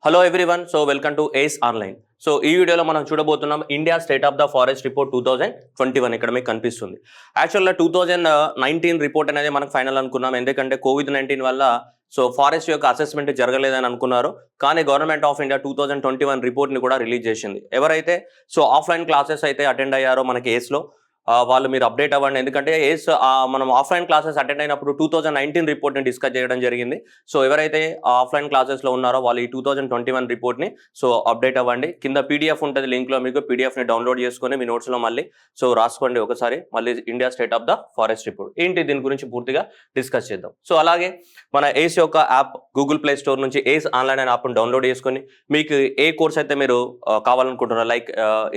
Hello everyone. So welcome to ace online. So ఈ వీడియోలో మనం చూడబోతున్నాం India state of the forest report 2021. ఇక్కడ మీకు కనిపిస్తుంది. యాక్చువల్గా 2019 రిపోర్ట్ అనేది మనకు ఫైనల్ అనుకున్నాం, ఎందుకంటే COVID-19 వల్ల సో ఫారెస్ట్ యొక్క అసెస్మెంట్ జరగలేదని అనుకున్నారు. కానీ గవర్నమెంట్ ఆఫ్ ఇండియా 2021 రిపోర్ట్ని కూడా రిలీజ్ చేసింది. ఎవరైతే సో ఆఫ్లైన్ క్లాసెస్ అయితే అటెండ్ అయ్యారో మనకి ఏస్లో వాళ్ళు మీరు అప్డేట్ అవ్వండి, ఎందుకంటే మనం ఆఫ్లైన్ క్లాసెస్ అటెండ్ అయినప్పుడు 2019 రిపోర్ట్ని డిస్కస్ చేయడం జరిగింది. సో ఎవరైతే ఆఫ్లైన్ క్లాసెస్లో ఉన్నారో వాళ్ళు ఈ 2021 రిపోర్ట్ని సో అప్డేట్ అవ్వండి. కింద పీడిఎఫ్ ఉంటుంది లింక్లో, మీకు పీడిఎఫ్ని డౌన్లోడ్ చేసుకొని మీ నోట్స్లో మళ్ళీ సో రాసుకోండి ఒకసారి. మళ్ళీ India state of the forest report ఏంటి, దీని గురించి పూర్తిగా డిస్కస్ చేద్దాం. సో అలాగే మన ఏస్ యొక్క యాప్ గూగుల్ ప్లే స్టోర్ నుంచి ఏస్ ఆన్లైన్ అనే యాప్ని డౌన్లోడ్ చేసుకొని మీకు ఏ కోర్స్ అయితే మీరు కావాలనుకుంటున్నారో, లైక్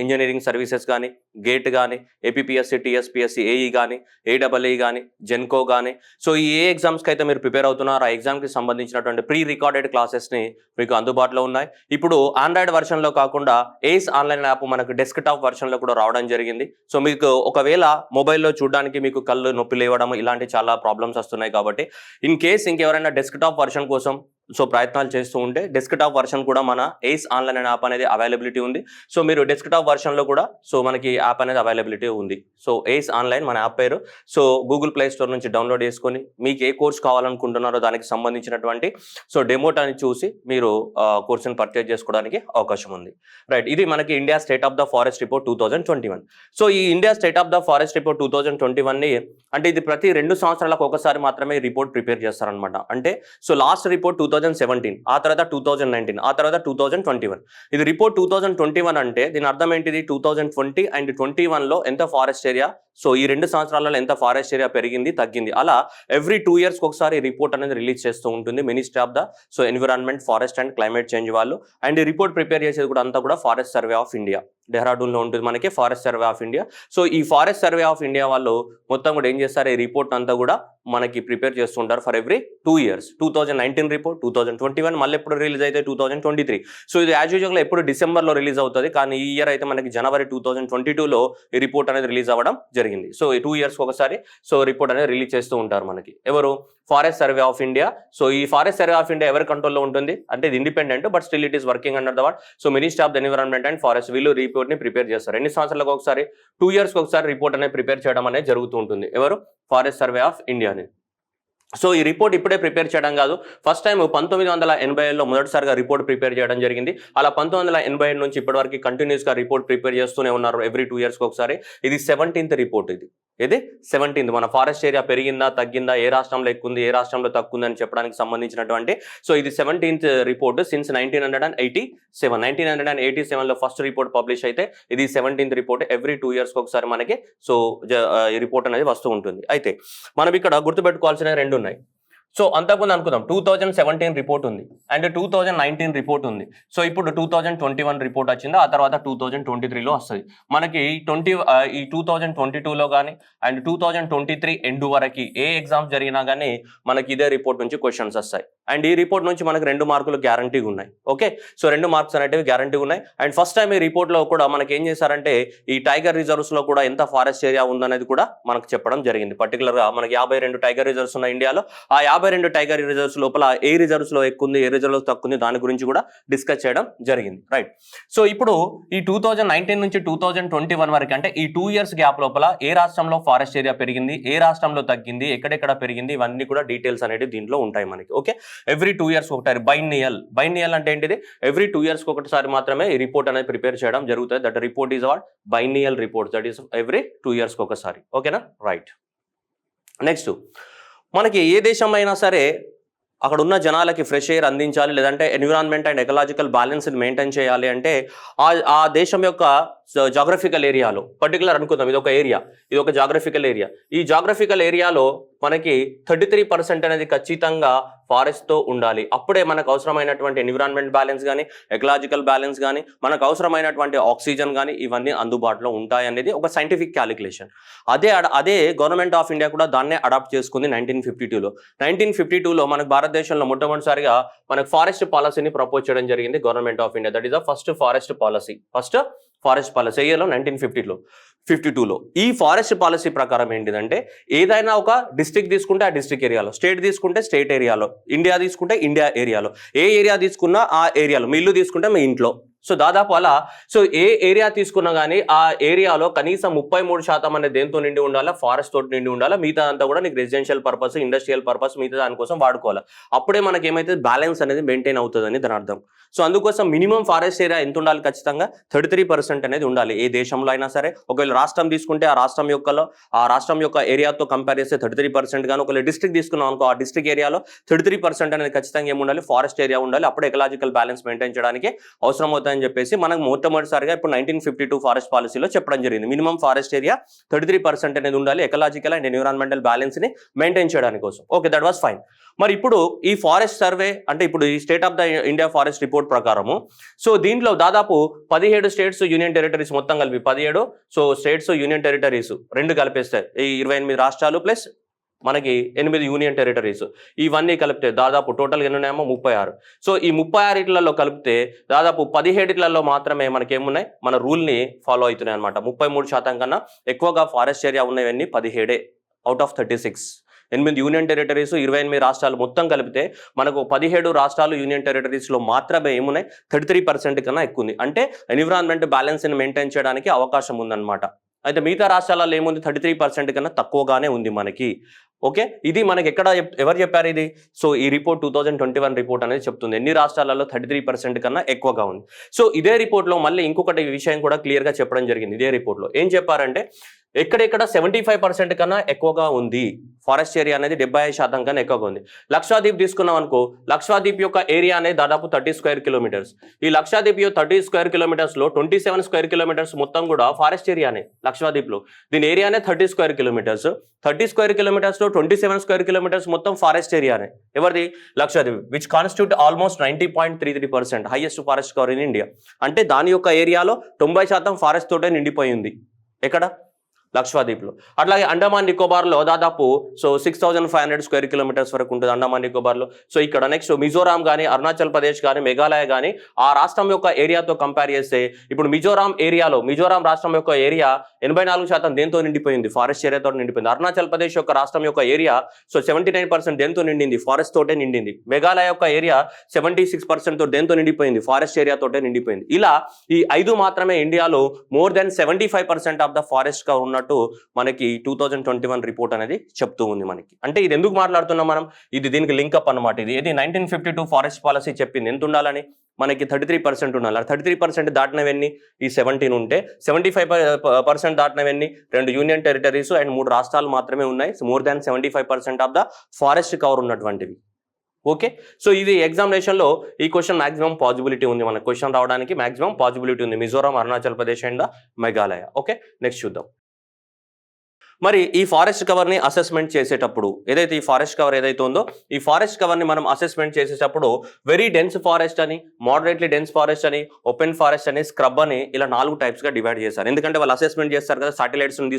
ఇంజనీరింగ్ సర్వీసెస్ కానీ, గేట్ కానీ, ఏపీపీఎస్సీ, టీఎస్పీఎస్సీ, ఏఈ కానీ, ఏడబ్ల్యూఈ కానీ, జెన్కో కానీ, సో ఈ ఏ ఎగ్జామ్స్కి అయితే మీరు ప్రిపేర్ అవుతున్నారో ఆ ఎగ్జామ్కి సంబంధించినటువంటి ప్రీ రికార్డెడ్ క్లాసెస్ని మీకు అందుబాటులో ఉన్నాయి. ఇప్పుడు ఆండ్రాయిడ్ వర్షన్లో కాకుండా ఏస్ ఆన్లైన్ యాప్ మనకు డెస్క్టాప్ వర్షన్లో కూడా రావడం జరిగింది. సో మీకు ఒకవేళ మొబైల్లో చూడడానికి మీకు కళ్ళు నొప్పి లేవడం ఇలాంటి చాలా ప్రాబ్లమ్స్ వస్తున్నాయి. కాబట్టి ఇన్ కేస్ ఇంకెవరైనా డెస్క్టాప్ వర్షన్ కోసం సో ప్రయత్నాలు చేస్తూ ఉంటే డెస్క్టాప్ వర్షన్ కూడా మన ఏస్ ఆన్లైన్ అనే యాప్ అనేది అవైలబిలిటీ ఉంది. సో మీరు డెస్క్టాప్ వర్షన్లో కూడా సో మనకి యాప్ అనేది అవైలబిలిటీ ఉంది. సో ఏస్ ఆన్లైన్ మన యాప్ పేరు. సో గూగుల్ ప్లే స్టోర్ నుంచి డౌన్లోడ్ చేసుకొని మీకు ఏ కోర్స్ కావాలనుకుంటున్నారో దానికి సంబంధించినటువంటి సో డెమోటాని చూసి మీరు కోర్సుని పర్చేజ్ చేసుకోవడానికి అవకాశం ఉంది. రైట్, ఇది మనకి India state of the forest report 2021. So ఈ India state of the forest report 2021ని అంటే ఇది ప్రతి 2 సంవత్సరాలకు ఒకసారి మాత్రమే రిపోర్ట్ ప్రిపేర్ చేస్తారనమాట. అంటే సో లాస్ట్ రిపోర్ట్ 2017, ఆ తర్వాత 2019, ఆ తర్వాత 2021. ఇది రిపోర్ట్ 2021 అంటే దీని అర్థం ఏంటిది, 2020 అండ్ 2021లో ఎంత ఫారెస్ట్ ఏరియా, సో ఈ 2 సంవత్సరాలలో ఎంత ఫారెస్ట్ ఏరియా పెరిగింది తగ్గింది, అలా ఎవ్రీ 2 ఇయర్స్కి ఒకసారి రిపోర్ట్ అనేది రిలీజ్ చేస్తూ ఉంటుంది ministry of the so environment, forest and climate change వాళ్ళు. అండ్ ఈ రిపోర్ట్ ప్రిపేర్ చేసేది కూడా అంతా కూడా ఫారెస్ట్ సర్వే ఆఫ్ ఇండియా, డెహ్రాడూన్లో ఉంటుంది మనకి forest survey of India. So ఈ ఫారెస్ట్ సర్వే ఆఫ్ ఇండియా వాళ్ళు మొత్తం కూడా ఏం చేస్తారు, ఈ రిపోర్ట్ అంతా కూడా మనకి ప్రిపేర్ చేస్తుంటారు ఫర్ ఎవ్రీ 2 ఇయర్స్. 2019 రిపోర్ట్, 2021, మళ్ళీ ఎప్పుడు రిలీజ్ అయితే 2023. సో ఇది యాజ్ యూజువల్గా ఎప్పుడు డిసెంబర్లో రిలీజ్ అవుతుంది, కానీ ఈ ఇయర్ అయితే మనకి జనవరి 2022లో ఈ రిపోర్ట్ అనేది రిలీజ్ అవ్వడం జరిగింది. సో ఈ 2 ఇయర్స్కి ఒకసారి సో రిపోర్ట్ అనేది రిలీజ్ చేస్తూ ఉంటారు మనకి ఎవరు, forest survey of India. So ఈ ఫారెస్ట్ సర్వే ఆఫ్ ఇండియా ఎవరి కంట్రోల్లో ఉంటుంది అంటే ఇది independent, but still it is working under the what so ministry of the environment and forest. వీళ్ళు రిపోర్ట్ని ప్రిపేర్ చేస్తారు. ఎన్ని సంవత్సరాలకు ఒకసారి, 2 ఇయర్స్కి ఒకసారి రిపోర్ట్ అనేది ప్రిపేర్ చేయడం అనేది జరుగుతూ ఉంటుంది. ఎవరు, ఫారెస్ట్ సర్వే ఆఫ్ ఇండియాని. సో ఈ రిపోర్ట్ ఇప్పుడే ప్రిపేర్ చేయడం కాదు, ఫస్ట్ టైం 1987లో మొదటిసారిగా రిపోర్ట్ ప్రిపేర్ చేయడం జరిగింది. అలా 1987 నుంచి ఇప్పటివరకు కంటిన్యూస్గా రిపోర్ట్ ప్రిపేర్ చేస్తూనే ఉన్నారు ఎవ్రీ 2 ఇయర్స్కి ఒకసారి. ఇది 17th రిపోర్ట్. ఇది 17th. మన ఫారెస్ట్ ఏరియా పెరిగిందా తగ్గిందా, ఏ రాష్ట్రంలో ఎక్కువ ఉంది, ఏ రాష్ట్రంలో తక్కువ ఉంది అని చెప్పడానికి సంబంధించినటువంటి సో ఇది 17th రిపోర్ట్ సిన్స్ 1987. 1987లో ఫస్ట్ రిపోర్ట్ పబ్లిష్ అయితే ఇది 17th రిపోర్ట్. ఎవ్రీ 2 ఇయర్స్కి ఒకసారి మనకి సో ఈ రిపోర్ట్ అనేది వస్తూ ఉంటుంది. అయితే మనం ఇక్కడ గుర్తుపెట్టుకోవాల్సిన 2 ఉన్నాయి. సో అంతకుముందు అనుకుందాం 2017 రిపోర్ట్ ఉంది అండ్ 2019 రిపోర్ట్ ఉంది. సో ఇప్పుడు 2021 రిపోర్ట్ వచ్చింది, ఆ తర్వాత 2023లో వస్తుంది మనకి. 2022లో కానీ అండ్ 2023 ఎండ్ వరకు ఏ ఎగ్జామ్స్ జరిగినా కానీ మనకి ఇదే రిపోర్ట్ నుంచి క్వశ్చన్స్ వస్తాయి. అండ్ ఈ రిపోర్ట్ నుంచి మనకి 2 మార్కులు గ్యారంటీగా ఉన్నాయి. ఓకే, సో 2 మార్క్స్ అనేటివి గ్యారంటీగా ఉన్నాయి. అండ్ ఫస్ట్ టైం ఈ రిపోర్ట్లో కూడా మనకి ఏం చేశారంటే ఈ టైగర్ రిజర్వ్స్లో కూడా ఎంత ఫారెస్ట్ ఏరియా ఉందనేది కూడా మనకు చెప్పడం జరిగింది. పర్టికులర్గా మనకి 52 టైగర్ రిజర్వ్స్ ఉన్నాయి ఇండియాలో. ఆ 52 టైగర్ రిజర్వ్స్ లోపల ఏ రిజర్వ్స్ లో ఎక్కువ ఉంది, ఏ రిజర్వ్ లో తక్కువ ఉంది, దాని గురించి కూడా డిస్కస్ చేయడం జరిగింది. రైట్, సో ఇప్పుడు ఈ 2019 నుంచి 2021 వరకు అంటే ఈ 2 ఇయర్స్ గ్యాప్ లోపల ఏ రాష్ట్రంలో ఫారెస్ట్ ఏరియా పెరిగింది, ఏ రాష్ట్రంలో తగ్గింది, ఎక్కడెక్కడ పెరిగింది, ఇవన్నీ కూడా డీటెయిల్స్ అనేది దీంట్లో ఉంటాయి మనకి. ఓకే, ఎవ్రీ 2 ఇయర్స్ ఒకసారి బైనియల్ అంటే ఏంటిది, ఎవ్రీ 2 ఇయర్స్ ఒకటిసారి మాత్రమే ఈ రిపోర్ట్ అనేది ప్రిపేర్ చేయడం జరుగుతుంది. That report is what biennial report, that is every 2 years ఒకసారి. ఓకేనా, రైట్. నెక్స్ట్, మనకి ఏ దేశం అయినా సరే అక్కడ ఉన్న జనాలకి ఫ్రెష్ ఎయిర్ అందించాలి, లేదంటే ఎన్విరాన్మెంట్ అండ్ ఎకలాజికల్ బ్యాలెన్స్ని మెయింటైన్ చేయాలి అంటే ఆ దేశం యొక్క జాగ్రఫికల్ ఏరియాలో పర్టికులర్ అనుకుందాం, ఇది ఒక జాగ్రఫికల్ ఏరియా. ఈ జాగ్రఫికల్ ఏరియాలో మనకి 33% అనేది ఖచ్చితంగా ఫారెస్ట్తో ఉండాలి. అప్పుడే మనకు అవసరమైనటువంటి ఎన్విరాన్మెంట్ బ్యాలెన్స్ కానీ, ఎకలాజికల్ బ్యాలెన్స్ కానీ, మనకు అవసరమైనటువంటి ఆక్సిజన్ కానీ ఇవన్నీ అందుబాటులో ఉంటాయి అనేది ఒక సైంటిఫిక్ క్యాలిక్యులేషన్. అదే గవర్నమెంట్ ఆఫ్ ఇండియా కూడా దాన్నే అడాప్ట్ చేసుకుంది 1952లో. 1952లో మనకు భారతదేశంలో మొట్టమొదటిసారిగా మనకు ఫారెస్ట్ పాలసీని ప్రపోజ్ చేయడం జరిగింది government of India. That is the first forest policy. Forest policy ఇయర్లో 1952లో. ఈ ఫారెస్ట్ పాలసీ ప్రకారం ఏంటిదంటే ఏదైనా ఒక డిస్ట్రిక్ట్ తీసుకుంటే ఆ డిస్ట్రిక్ట్ ఏరియాలో, స్టేట్ తీసుకుంటే స్టేట్ ఏరియాలో, ఇండియా తీసుకుంటే ఇండియా ఏరియాలో, ఏ ఏరియా తీసుకున్నా ఆ ఏరియాలో, మీ ఇల్లు తీసుకుంటే మీ ఇంట్లో. సో దాదాపు అలా సో ఏ ఏరియా తీసుకున్నా కానీ ఆ ఏరియాలో కనీసం 33% అనేది దేంతో నిండి ఉండాలా, ఫారెస్ట్ తోటి నిండి ఉండాలా. మిగతా అంతా కూడా నీకు రెసిడెన్షియల్ పర్పస్, ఇండస్ట్రియల్ పర్పస్ మిగతా దానికోసం వాడుకోవాలి. అప్పుడే మనకి ఏమైతే బ్యాలెన్స్ అనేది మెయింటైన్ అవుతుందని దాని అర్థం. సో అందుకోసం మినిమం ఫారెస్ట్ ఏరియా ఎంత ఉండాలి, ఖచ్చితంగా 33% అనేది ఉండాలి ఏ దేశంలో అయినా సరే. ఒకవేళ రాష్ట్రం తీసుకుంటే ఆ రాష్ట్రం యొక్క ఏరియాతో కంపేర్ చేస్తే 33% గాను, ఒకవేళ డిస్ట్రిక్ట్ తీసుకున్నాం అనుకో ఆ డిస్ట్రిక్ట్ ఏరియాలో 33% అనేది ఖచ్చితంగా ఏముండాలి, ఫారెస్ట్ ఏరియా ఉండాలి. అప్పుడు ఎకలాజికల్ బ్యాలెన్స్ మెయింటైన్ చేయడానికి అవసరం అవుతుంది అని చెప్పేసి మనకు మొట్టమొదటిసారిగా ఇప్పుడు 1952 ఫారెస్ట్ పాలసీలో చెప్పడం జరిగింది. మినిమం ఫారెస్ట్ ఏరియా 33% అనేది ఉండాలి ఎకలాజికల్ అండ్ ఎన్విరాన్మెంటల్ బ్యాలెన్స్ ని మెయింటైన్ చేయడానికి కోసం. Okay, that was fine. మరి ఇప్పుడు ఈ ఫారెస్ట్ సర్వే అంటే ఇప్పుడు ఈ state of the India forest report ప్రకారము సో దీంట్లో దాదాపు 17 స్టేట్స్ యూనియన్ టెరిటరీస్ మొత్తం కలిపి 17 సో స్టేట్స్ యూనియన్ టెరిటరీస్ రెండు కలిపేస్తాయి. ఈ 28 రాష్ట్రాలు ప్లస్ మనకి 8 యూనియన్ టెరిటరీస్ ఇవన్నీ కలిపితే దాదాపు టోటల్గా ఎన్ని ఉన్నాయేమో 36. సో ఈ 36 కలిపితే దాదాపు 17 మాత్రమే మనకి ఏమున్నాయి, మన రూల్ని ఫాలో అవుతున్నాయి అనమాట. 33% కన్నా ఎక్కువగా ఫారెస్ట్ ఏరియా ఉన్నవన్నీ 17 అవుట్ ఆఫ్ 36. 8 యూనియన్ టెరిటరీస్ 28 రాష్ట్రాలు మొత్తం కలిపితే మనకు 17 రాష్ట్రాలు యూనియన్ టెరిటరీస్లో మాత్రమే ఏమున్నాయి 33% కన్నా ఎక్కువ ఉంది. అంటే ఎన్విరాన్మెంట్ బ్యాలెన్స్ని మెయింటైన్ చేయడానికి అవకాశం ఉందన్నమాట. అయితే మిగతా రాష్ట్రాలలో ఏముంది 33% కన్నా తక్కువగానే ఉంది మనకి. ఓకే, ఇది మనకి ఎవరు చెప్పారు ఇది? సో ఈ రిపోర్ట్ 2021 రిపోర్ట్ అనేది చెప్తుంది ఎన్ని రాష్ట్రాలలో 33% కన్నా ఎక్కువగా ఉంది. సో ఇదే రిపోర్ట్లో మళ్ళీ ఇంకొకటి విషయం కూడా క్లియర్గా చెప్పడం జరిగింది. ఇదే రిపోర్ట్లో ఏం చెప్పారంటే ఎక్కడెక్కడ 75% కన్నా ఎక్కువగా ఉంది ఫారెస్ట్ ఏరియా అనేది 75% కన్నా ఎక్కువగా ఉంది. లక్షద్వీప్ తీసుకున్నాం అనుకో, లక్షద్వీప్ యొక్క ఏరియా అనేది దాదాపు 30 స్క్వేర్ కిలోమీటర్స్. ఈ లక్షద్వీప్ 30 స్క్వేర్ కిలోమీటర్స్లో 27 స్క్వేర్ కిలోమీటర్స్ మొత్తం కూడా ఫారెస్ట్ ఏరియానే లక్షద్వీప్లో. దీని ఏరియానే 30 స్క్వేర్ కిలోమీటర్స్. 30 స్క్వేర్ కిలోమీటర్స్లో 27 స్క్వేర్ కిలోమీటర్స్ మొత్తం ఫారెస్ట్ ఏరియానే. ఎవరిది? Lakshadweep, which constitute almost 90.33% highest forest cover in India. అంటే దాని యొక్క ఏరియాలో 90% ఫారెస్ట్ తోటే నిండిపోయింది. ఎక్కడ? లక్షద్వీప్లో. అట్లాగే అండమాన్ నికోబార్లో దాదాపు సో 6500 స్క్వేర్ కిలోమీటర్స్ వరకు ఉంటుంది అండమాన్ నికోబార్లో. సో ఇక్కడ నెక్స్ట్ మిజోరాం కానీ, అరుణాచల్ ప్రదేశ్ కానీ, మేఘాలయ కానీ ఆ రాష్ట్రం యొక్క ఏరియాతో కంపేర్ చేస్తే ఇప్పుడు మిజోరాం రాష్ట్రం యొక్క ఏరియా 84% దేంతో నిండిపోయింది, ఫారెస్ట్ ఏరియాతో నిండిపోయింది. అరుణాచల్ ప్రదేశ్ యొక్క రాష్ట్రం యొక్క ఏరియా సో 79% దేంతో నిండింది, ఫారెస్ట్ తోటే నిండింది. మేఘాలయ యొక్క ఏరియా 76% తో దేంతో నిండిపోయింది, ఫారెస్ట్ ఏరియా తోటే నిండిపోయింది. ఇలా ఈ 5 మాత్రమే ఇండియాలో more than 75% of the forest గా ఉన్నట్టు మనకి 2021 రిపోర్ట్ అనేది చెప్తూ ఉంది మనకి. అంటే ఇది ఎందుకు మాట్లాడుతున్నాం మనం, ఇది దీనికి లింకప్ అన్నమాట. ఇది 1952 ఫారెస్ట్ పాలసీ చెప్పింది ఎంత ఉండాలని, మనకి 33% ఉండాలి. 33% దాటినవన్నీ ఈ 17 ఉంటే 75% దాటినవన్నీ 2 యూనియన్ టెరిటరీస్ అండ్ 3 రాష్ట్రాలు మాత్రమే ఉన్నాయి. More than 75% of the forest cover ఉన్నటువంటివి. ఓకే, సో ఇది ఎగ్జామినేషన్లో ఈ క్వశ్చన్ మాక్సిమం పాజిబిలిటీ ఉంది, మనకు క్వశ్చన్ రావడానికి మాక్సిమం పాజిబిలిటీ ఉంది, Mizoram, Arunachal Pradesh and Meghalaya. Okay, next చూద్దాం. మరి ఈ ఫారెస్ట్ కవర్ని అసెస్మెంట్ చేసేటప్పుడు ఏదైతే ఈ ఫారెస్ట్ కవర్ ఏదైతే ఉందో ఈ ఫారెస్ట్ కవర్ని మనం అసెస్మెంట్ చేసేటప్పుడు వెరీ డెన్స్ ఫారెస్ట్ అని, మోడరేట్లీ డెన్స్ ఫారెస్ట్ అని, ఓపెన్ ఫారెస్ట్ అని, స్క్రబ్ అని ఇలా 4 టైప్స్గా డివైడ్ చేశారు. ఎందుకంటే వాళ్ళు అసెస్మెంట్ చేస్తారు కదా, శాటిలైట్స్ని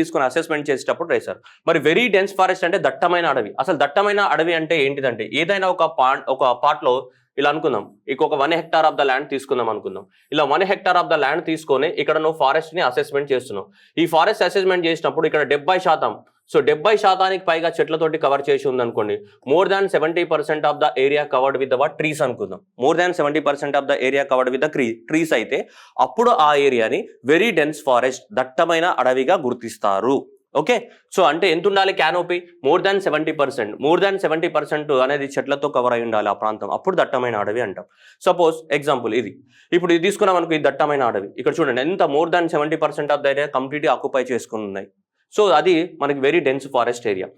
తీసుకొని అసెస్మెంట్ చేసేటప్పుడు వేశారు. మరి వెరీ డెన్స్ ఫారెస్ట్ అంటే దట్టమైన అడవి. అసలు దట్టమైన అడవి అంటే ఏంటిదంటే ఏదైనా ఒక పార్ట్లో ఇలా అనుకుందాం, ఒక 1 హెక్టార్ ఆఫ్ ద ల్యాండ్ తీసుకుందాం అనుకుందాం. ఇలా 1 హెక్టార్ ఆఫ్ ద ల్యాండ్ తీసుకొని ఇక్కడ నువ్వు ఫారెస్ట్ ని అసెస్మెంట్ చేస్తున్నావు. ఈ ఫారెస్ట్ అసెస్మెంట్ చేసినప్పుడు ఇక్కడ 70% సో 70% పైగా చెట్లతోటి కవర్ చేసి ఉందనుకోండి, more than 70% of the area covered with the trees అనుకుందాం. More than 70% of the area covered with the trees అయితే అప్పుడు ఆ ఏరియాని వెరీ డెన్స్ ఫారెస్ట్ దట్టమైన అడవిగా గుర్తిస్తారు. ఓకే, సో అంటే ఎంత ఉండాలి క్యానోపీ? మోర్ దాన్ 70% అనేది చెట్లతో కవర్ అయి ఉండాలి ఆ ప్రాంతం, అప్పుడు దట్టమైన అడవి అంటాం. సపోజ్ ఎగ్జాంపుల్ ఇప్పుడు ఇది తీసుకున్నాం అనుకో, ఈ దట్టమైన అడవి ఇక్కడ చూడండి ఎంత more than 70% of the area కంప్లీట్గా ఆక్యుపై చేసుకుని ఉన్నాయి. సో అది మనకి వెరీ డెన్స్ ఫారెస్ట్ ఏరియా.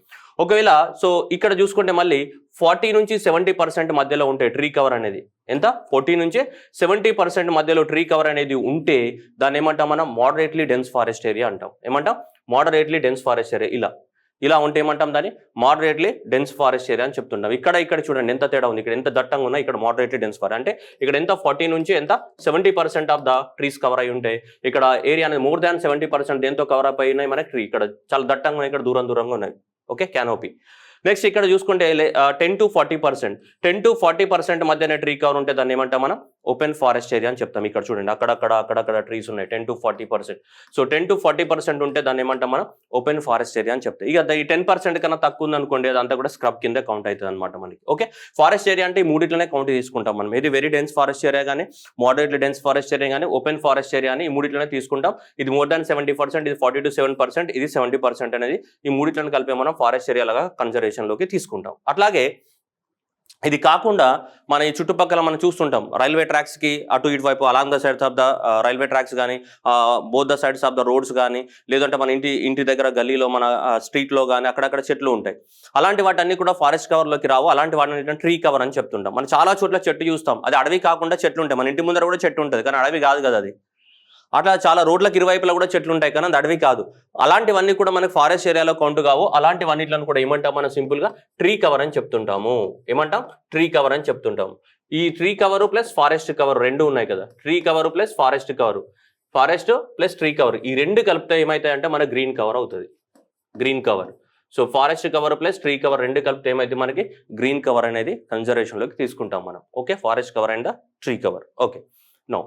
ఒకవేళ సో ఇక్కడ చూసుకుంటే మళ్ళీ 40 నుంచి 70% మధ్యలో ఉంటే ట్రీ కవర్ అనేది ఎంత 40 నుంచి 70% మధ్యలో ట్రీ కవర్ అనేది ఉంటే దాన్ని ఏమంటాం మనం? మోడరేట్లీ డెన్స్ ఫారెస్ట్ ఏరియా అంటాం. ఏమంటాం? Moderately dense forest area. ఇలా ఉంటే ఏమంటాం దాన్ని? మోడరేట్లీ డెన్స్ ఫారెస్ట్ ఏరియా అని చెప్తుంటాం. ఇక్కడ చూడండి ఎంత తేడా ఉంది, ఇక్కడ ఎంత దట్టంగా ఉన్నా ఇక్కడ మోడరేట్లీ డెన్స్ ఫారెస్ట్ అంటే ఇక్కడ ఎంత 40 నుంచి ఎంత 70% ఆఫ్ ద ట్రీస్ కవర్ అయి ఉంటాయి. ఇక్కడ ఏరియా అనేది మోర్ దాన్ 70% దేంతో కవర్ అప్ అయినాయి మనకి ట్రీ, ఇక్కడ చాలా దట్టంగా ఉన్నాయి, ఇక్కడ దూరంగా ఉన్నాయి. Okay, canopy. నెక్స్ట్ ఇక్కడ చూసుకుంటే 10 to 40% మధ్యన ట్రీ కవర్ ఉంటే దాన్ని ఏమంటాం మనం? ఓపెన్ ఫారెస్ట్ ఏరియా అని చెప్తాం. ఇక్కడ చూడండి అక్కడక్కడ ట్రీస్ ఉన్నాయి 10 to 40%. సో 10 to 40% ఉంటే దాన్ని ఏమంటాం మనం ఓపెన్ ఫారెస్ట్ ఏరియా అని చెప్తాం. ఇక ఈ 10% కన్నా తక్కువ ఉంది అనుకోండి, అదంతా కూడా స్క్రబ్ కింద కౌంట్ అవుతుంది అనమాట మనకి. ఓకే, ఫారెస్ట్ ఏరియా అంటే ఈ మూడిట్లోనే కౌంట్ తీసుకుంటాం మనం. ఇది వెరీ డెన్స్ ఫారెస్ట్ ఏరియా కానీ, మోడరేట్లీ డెన్స్ ఫారెస్ట్ ఏరియా కానీ, ఓపెన్ ఫారెస్ట్ ఏరియా అని ఈ మూడిట్లోనే తీసుకుంటాం. ఇది more than 70%, ఇది 40 to 7%, ఇది 70% అనేది ఈ మూడిట్లను కలిపి మనం ఫారెస్ట్ ఏరియా లాగా కన్జర్వేషన్ లోకి తీసుకుంటాం. అట్లాగే ఇది కాకుండా మన ఈ చుట్టుపక్కల మనం చూస్తుంటాం రైల్వే ట్రాక్స్ కి అటు ఇటు వైపు along the sides of the railway tracks కానీ, both the sides of the roads కానీ, లేదంటే మన ఇంటి దగ్గర గల్లీలో మన స్ట్రీట్ లో కానీ అక్కడక్కడ చెట్లు ఉంటాయి. అలాంటి వాటన్ని కూడా ఫారెస్ట్ కవర్ లోకి రావు. అలాంటి వాటిని ట్రీ కవర్ అని చెప్తుంటాం. మనం చాలా చోట్ల చెట్టు చూస్తాం, అది అడవి కాకుండా చెట్లు ఉంటాయి. మన ఇంటి ముందర కూడా చెట్టు ఉంటుంది, కానీ అడవి కాదు కదా అది. అట్లా చాలా రోడ్లకు ఇరువైపులా కూడా చెట్లు ఉంటాయి, కానీ అది అడవి కాదు. అలాంటివన్నీ కూడా మనకి ఫారెస్ట్ ఏరియాలో కౌంట్ కావు. అలాంటివన్నిట్లను కూడా ఏమంటాం మనం సింపుల్ గా ట్రీ కవర్ అని చెప్తుంటాము. ఏమంటాం? ట్రీ కవర్ అని చెప్తుంటాం. ఈ tree cover plus forest cover రెండు ఉన్నాయి కదా, tree cover plus forest cover, forest plus tree cover, ఈ రెండు కలిపితే ఏమైతాయంటే మన గ్రీన్ కవర్ అవుతుంది. Green cover. So forest cover plus tree cover రెండు కలిపితే ఏమైతే మనకి గ్రీన్ కవర్ అనేది కన్జర్వేషన్ లోకి తీసుకుంటాం మనం. Okay, forest cover and tree cover. Okay, no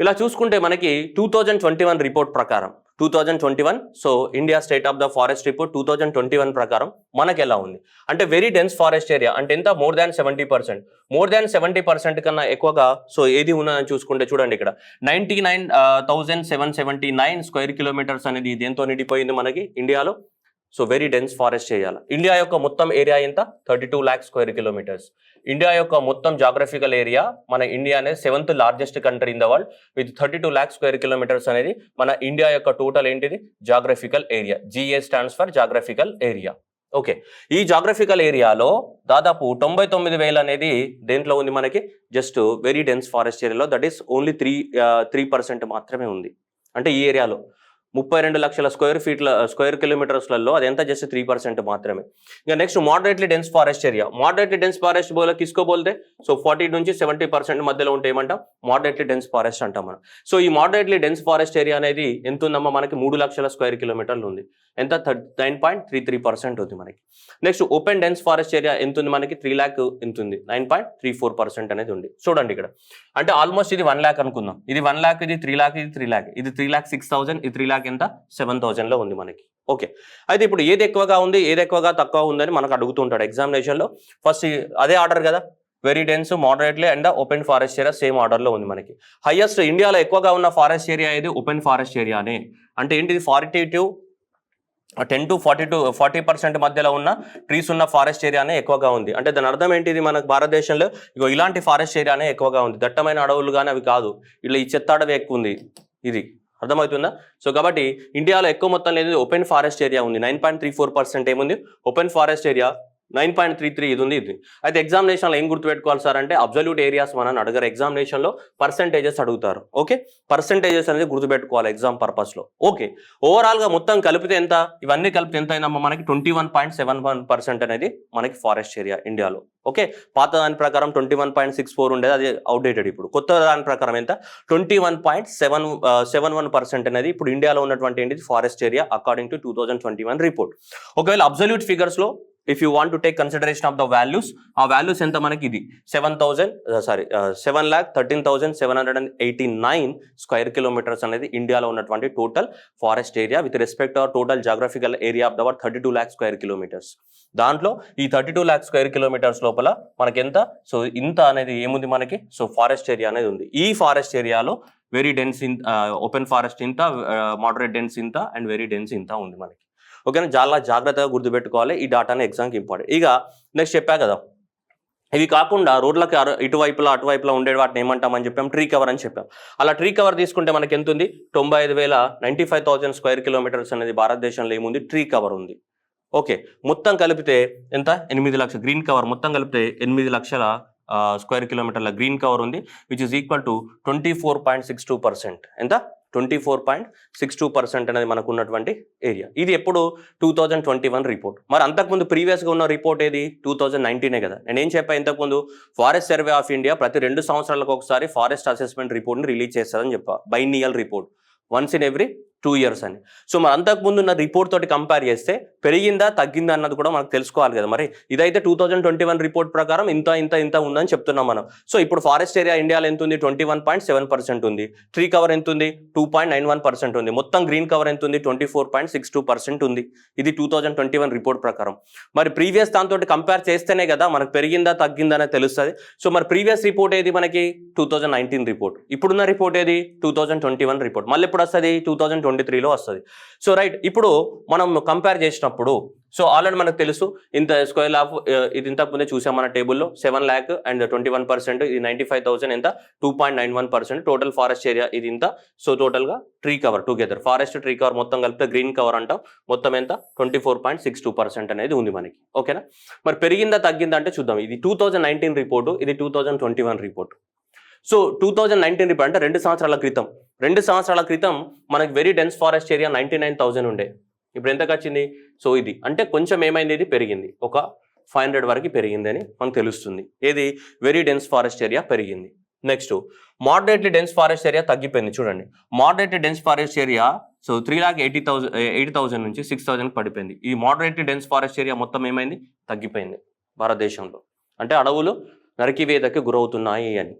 ఇలా చూసుకుంటే మనకి 2021 రిపోర్ట్ ప్రకారం 2021, so India state of the forest report 2021 ప్రకారం మనకి ఎలా ఉంది అంటే వెరీ డెన్స్ ఫారెస్ట్ ఏరియా అంటే ఎంత, మోర్ దాన్ 70%. మోర్ దాన్ 70% కన్నా ఎక్కువగా సో ఏది ఉన్నదని చూసుకుంటే చూడండి ఇక్కడ 99,779 స్క్వేర్ కిలోమీటర్స్ అనేది దేంతో నిండిపోయింది మనకి ఇండియాలో. సో వెరీ డెన్స్ ఫారెస్ట్ చేయాలి. ఇండియా యొక్క మొత్తం ఏరియా ఎంత, 32 lakh స్క్వేర్ కిలోమీటర్స్. ఇండియా యొక్క మొత్తం జాగ్రఫికల్ ఏరియా, మన ఇండియా అనేది 7th largest country in the world with 32 lakh square kilometres అనేది మన ఇండియా యొక్క టోటల్ ఏంటిది geographical area. GA stands for geographical area. Okay, ఈ జాగ్రఫికల్ ఏరియాలో దాదాపు 99,000 అనేది దేంట్లో ఉంది మనకి, జస్ట్ వెరీ డెన్స్ ఫారెస్ట్ ఏరియాలో. దట్ ఈస్ ఓన్లీ 3% మాత్రమే ఉంది. అంటే ఈ ఏరియాలో 32 లక్షల స్క్వేర్ కిలోమీటర్స్లలో అది ఎంత, జస్ట్ 3% మాత్రమే. ఇంకా next moderately dense forest area. Moderately dense forest బోలో కిసుకోబోల్తే సో 40 నుంచి 70% మధ్యలో ఉంటే ఏమంటాం, మోడరేట్లీ డెన్స్ ఫారెస్ట్ అంటాం మనం. సో ఈ మోడరేట్లీ డెన్స్ ఫారెస్ట్ ఏరియా అనేది ఎంత ఉందమ్మా మనకి, 3 లక్షల స్క్వేర్ కిలోమీటర్లు ఉంది. ఎంత, 9.33% ఉంది మనకి. Next open dense forest area ఎంత ఉంది మనకి, 3 lakh ఎంత ఉంది, 9.34% అనేది ఉంది. చూడండి ఇక్కడ అంటే ఆల్మోస్ట్ ఇది 1 lakh అనుకుందాం. ఇది 1 lakh, ఇది 3 lakh, ఇది 3 lakh, ఇది 3,06,000, ఇది 3 lakh ఎంత, 7,000 లో ఉంది మనకి. ఓకే, అయితే ఇప్పుడు ఏది ఎక్కువగా ఉంది ఏది ఎక్కువగా తక్కువ ఉందని మనకు అడుగుతుంటాడు ఎగ్జామినేషన్ లో. ఫస్ట్ అదే ఆర్డర్ కదా, very dense, moderately and open forest area same order లో ఉంది మనకి. హైయెస్ట్ ఇండియాలో ఎక్కువగా ఉన్న ఫారెస్ట్ ఏరియా ఏది, ఓపెన్ ఫారెస్ట్ ఏరియానే. అంటే ఏంటిది, 10 to 40% మధ్యలో ఉన్న ట్రీస్ ఉన్న ఫారెస్ట్ ఏరియానే ఎక్కువగా ఉంది. అంటే దాని అర్థం ఏంటిది, మనకు భారతదేశంలో ఇగో ఇలాంటి ఫారెస్ట్ ఏరియానే ఎక్కువగా ఉంది. దట్టమైన అడవులు కానీ అవి కాదు, ఇలా ఈ చెత్త అడవి ఎక్కువ ఉంది. ఇది అర్థమవుతుందా? సో కాబట్టి ఇండియాలో ఎక్కువ మొత్తం లేదు ఓపెన్ ఫారెస్ట్ ఏరియా ఉంది. 9.34% ఏముంది ఓపెన్ ఫారెస్ట్ ఏరియా, 9.33 ఇది ఉంది. ఇది అయితే ఎగ్జామినేషన్లో ఏం గుర్తుపెట్టుకోవాలి సార్ అంటే అబ్జల్యూట్ ఏరియాస్ మనం అడగరు, ఎగ్జామినేషన్లో పర్సెంటేజెస్ అడుగుతారు. ఓకే, పర్సెంటేజెస్ అనేది గుర్తుపెట్టుకోవాలి ఎగ్జామ్ పర్పస్లో. ఓకే, ఓవరాల్గా మొత్తం కలిపితే ఎంత, ఇవన్నీ కలిపితే ఎంత అయిందమ్మా మనకి, 21.71% అనేది మనకి ఫారెస్ట్ ఏరియా ఇండియాలో. ఓకే, పాత దాని ప్రకారం 21.64 ఉండేది, అది అవుట్డేటెడ్. ఇప్పుడు కొత్త దాని ప్రకారం ఎంత, 21.71% అనేది ఇప్పుడు ఇండియాలో ఉన్నటువంటి ఏంటిది forest area according to 2021 report. ఒకవేళ అబ్జల్యూట్ ఫిగర్స్లో if you want to take consideration of the values, ఆ వాల్యూస్ ఎంత మనకి, ఇది 7,13,789 స్క్వేర్ కిలోమీటర్స్ అనేది ఇండియాలో ఉన్నటువంటి total forest area with respect our total geographical area of దవర్ 32 lakh స్క్వేర్ కిలోమీటర్స్. దాంట్లో ఈ 32 lakh స్క్వేర్ కిలోమీటర్స్ లోపల మనకి ఎంత, సో ఇంత అనేది ఏముంది మనకి, సో ఫారెస్ట్ ఏరియా అనేది ఉంది. ఈ ఫారెస్ట్ ఏరియాలో వెరీ డెన్స్ ఓపెన్ ఫారెస్ట్ ఇంత, మోడరేట్ డెన్స్ ఇంత అండ్ వెరీ డెన్స్ ఇంత ఉంది మనకి. ఓకేనా, చాలా జాగ్రత్తగా గుర్తుపెట్టుకోవాలి ఈ డాటాని, ఎగ్జామ్కి ఇంపార్టెంట్. ఇక నెక్స్ట్ చెప్పా కదా, ఇవి కాకుండా రోడ్లకి ఇటువైపులా అటువైపులా ఉండే వాటిని ఏమంటామని చెప్పాం, ట్రీ కవర్ అని చెప్పాం. అలా ట్రీ కవర్ తీసుకుంటే మనకి ఎంత ఉంది, 95,000 స్క్వేర్ కిలోమీటర్స్ అనేది భారతదేశంలో ఏముంది, ట్రీ కవర్ ఉంది. ఓకే, మొత్తం కలిపితే ఎంత, 8 లక్షల గ్రీన్ కవర్, మొత్తం కలిపితే 8 లక్షల స్క్వేర్ కిలోమీటర్ల గ్రీన్ కవర్ ఉంది, విచ్ ఈస్ ఈక్వల్ టు 24.62%. ఎంత, 24.62% అనేది మనకు ఉన్నటువంటి ఏరియా. ఇది ఎప్పుడు 2021 రిపోర్ట్. మరి అంతకుముందు ప్రీవియస్గా ఉన్న రిపోర్ట్ ఏది, 2019 కదా. నేనేం చెప్పా ఇంతకుముందు, ఫారెస్ట్ సర్వే ఆఫ్ ఇండియా ప్రతి 2 సంవత్సరాలకు ఒకసారి ఫారెస్ట్ అసెస్మెంట్ రిపోర్ట్ని రిలీజ్ చేస్తుందని చెప్పా, biennial report. Once in every 2 years అని. సో మరి అంతకుముందు ఉన్న రిపోర్ట్ తోటి కంపేర్ చేస్తే పెరిగిందా తగ్గిందా అన్నది కూడా మనకు తెలుసుకోవాలి కదా. మరి ఇదైతే 2021 రిపోర్ట్ ప్రకారం ఇంత ఉందని చెప్తున్నాం మనం. సో ఇప్పుడు ఫారెస్ట్ ఏరియా ఇండియాలో ఎంత ఉంది? 21.7% ఉంది. ట్రీ కవర్ ఎంత ఉంది? 2.91% ఉంది. మొత్తం గ్రీన్ కవర్ ఎంత ఉంది? 24.62% ఉంది. ఇది 2021 రిపోర్ట్ ప్రకారం. మరి ప్రీవియస్ దాంతో కంపేర్ చేస్తేనే కదా మనకు పెరిగిందా తగ్గిందా అనేది తెలుస్తుంది. సో మరి ప్రీవియస్ రిపోర్ట్ ఏది మనకి? 2019 రిపోర్ట్. ఇప్పుడున్న రిపోర్ట్ ఏది? 2021 రిపోర్ట్. మళ్ళీ ఎప్పుడు వస్తుంది? 2023లో వస్తుంది. సో రైట్, ఇప్పుడు మనం కంపేర్ చేసినప్పుడు సో ఆల్రెడీ మనకు తెలుసు ఇంత స్క్వేర్ ఆఫ్ ఇది ఇంతకు ముందే చూసాం మన టేబుల్లో 7 lakh అండ్ 21%, ఇది 95,000 ఎంత? 2.91%. టోటల్ ఫారెస్ట్ ఏరియా ఇది ఇంత. సో టోటల్గా tree cover together forest tree cover మొత్తం కలిపితే గ్రీన్ కవర్ అంటాం, మొత్తం ఎంత? 24.62% అనేది ఉంది మనకి. ఓకేనా? మరి పెరిగిందా తగ్గిందా అంటే చూద్దాం. ఇది 2019 రిపోర్టు, ఇది 2021 రిపోర్టు. సో 2019 రిపోర్ట్ అంటే 2 సంవత్సరాల క్రితం మనకి వెరీ డెన్స్ ఫారెస్ట్ ఏరియా 99,000 ఉండే. ఇప్పుడు ఎంతకు వచ్చింది? సో ఇది అంటే కొంచెం ఏమైంది, ఇది పెరిగింది, ఒక 500 వరకు పెరిగింది అని మనకు తెలుస్తుంది. ఏది? వెరీ డెన్స్ ఫారెస్ట్ ఏరియా పెరిగింది. Next moderately dense forest area తగ్గిపోయింది. చూడండి, moderately dense forest area so 3,80,000 నుంచి 6,000 పడిపోయింది. ఈ మోడరేట్లీ డెన్స్ ఫారెస్ట్ ఏరియా మొత్తం ఏమైంది? తగ్గిపోయింది భారతదేశంలో. అంటే అడవులు నరికివేతకి గురవుతున్నాయి అని.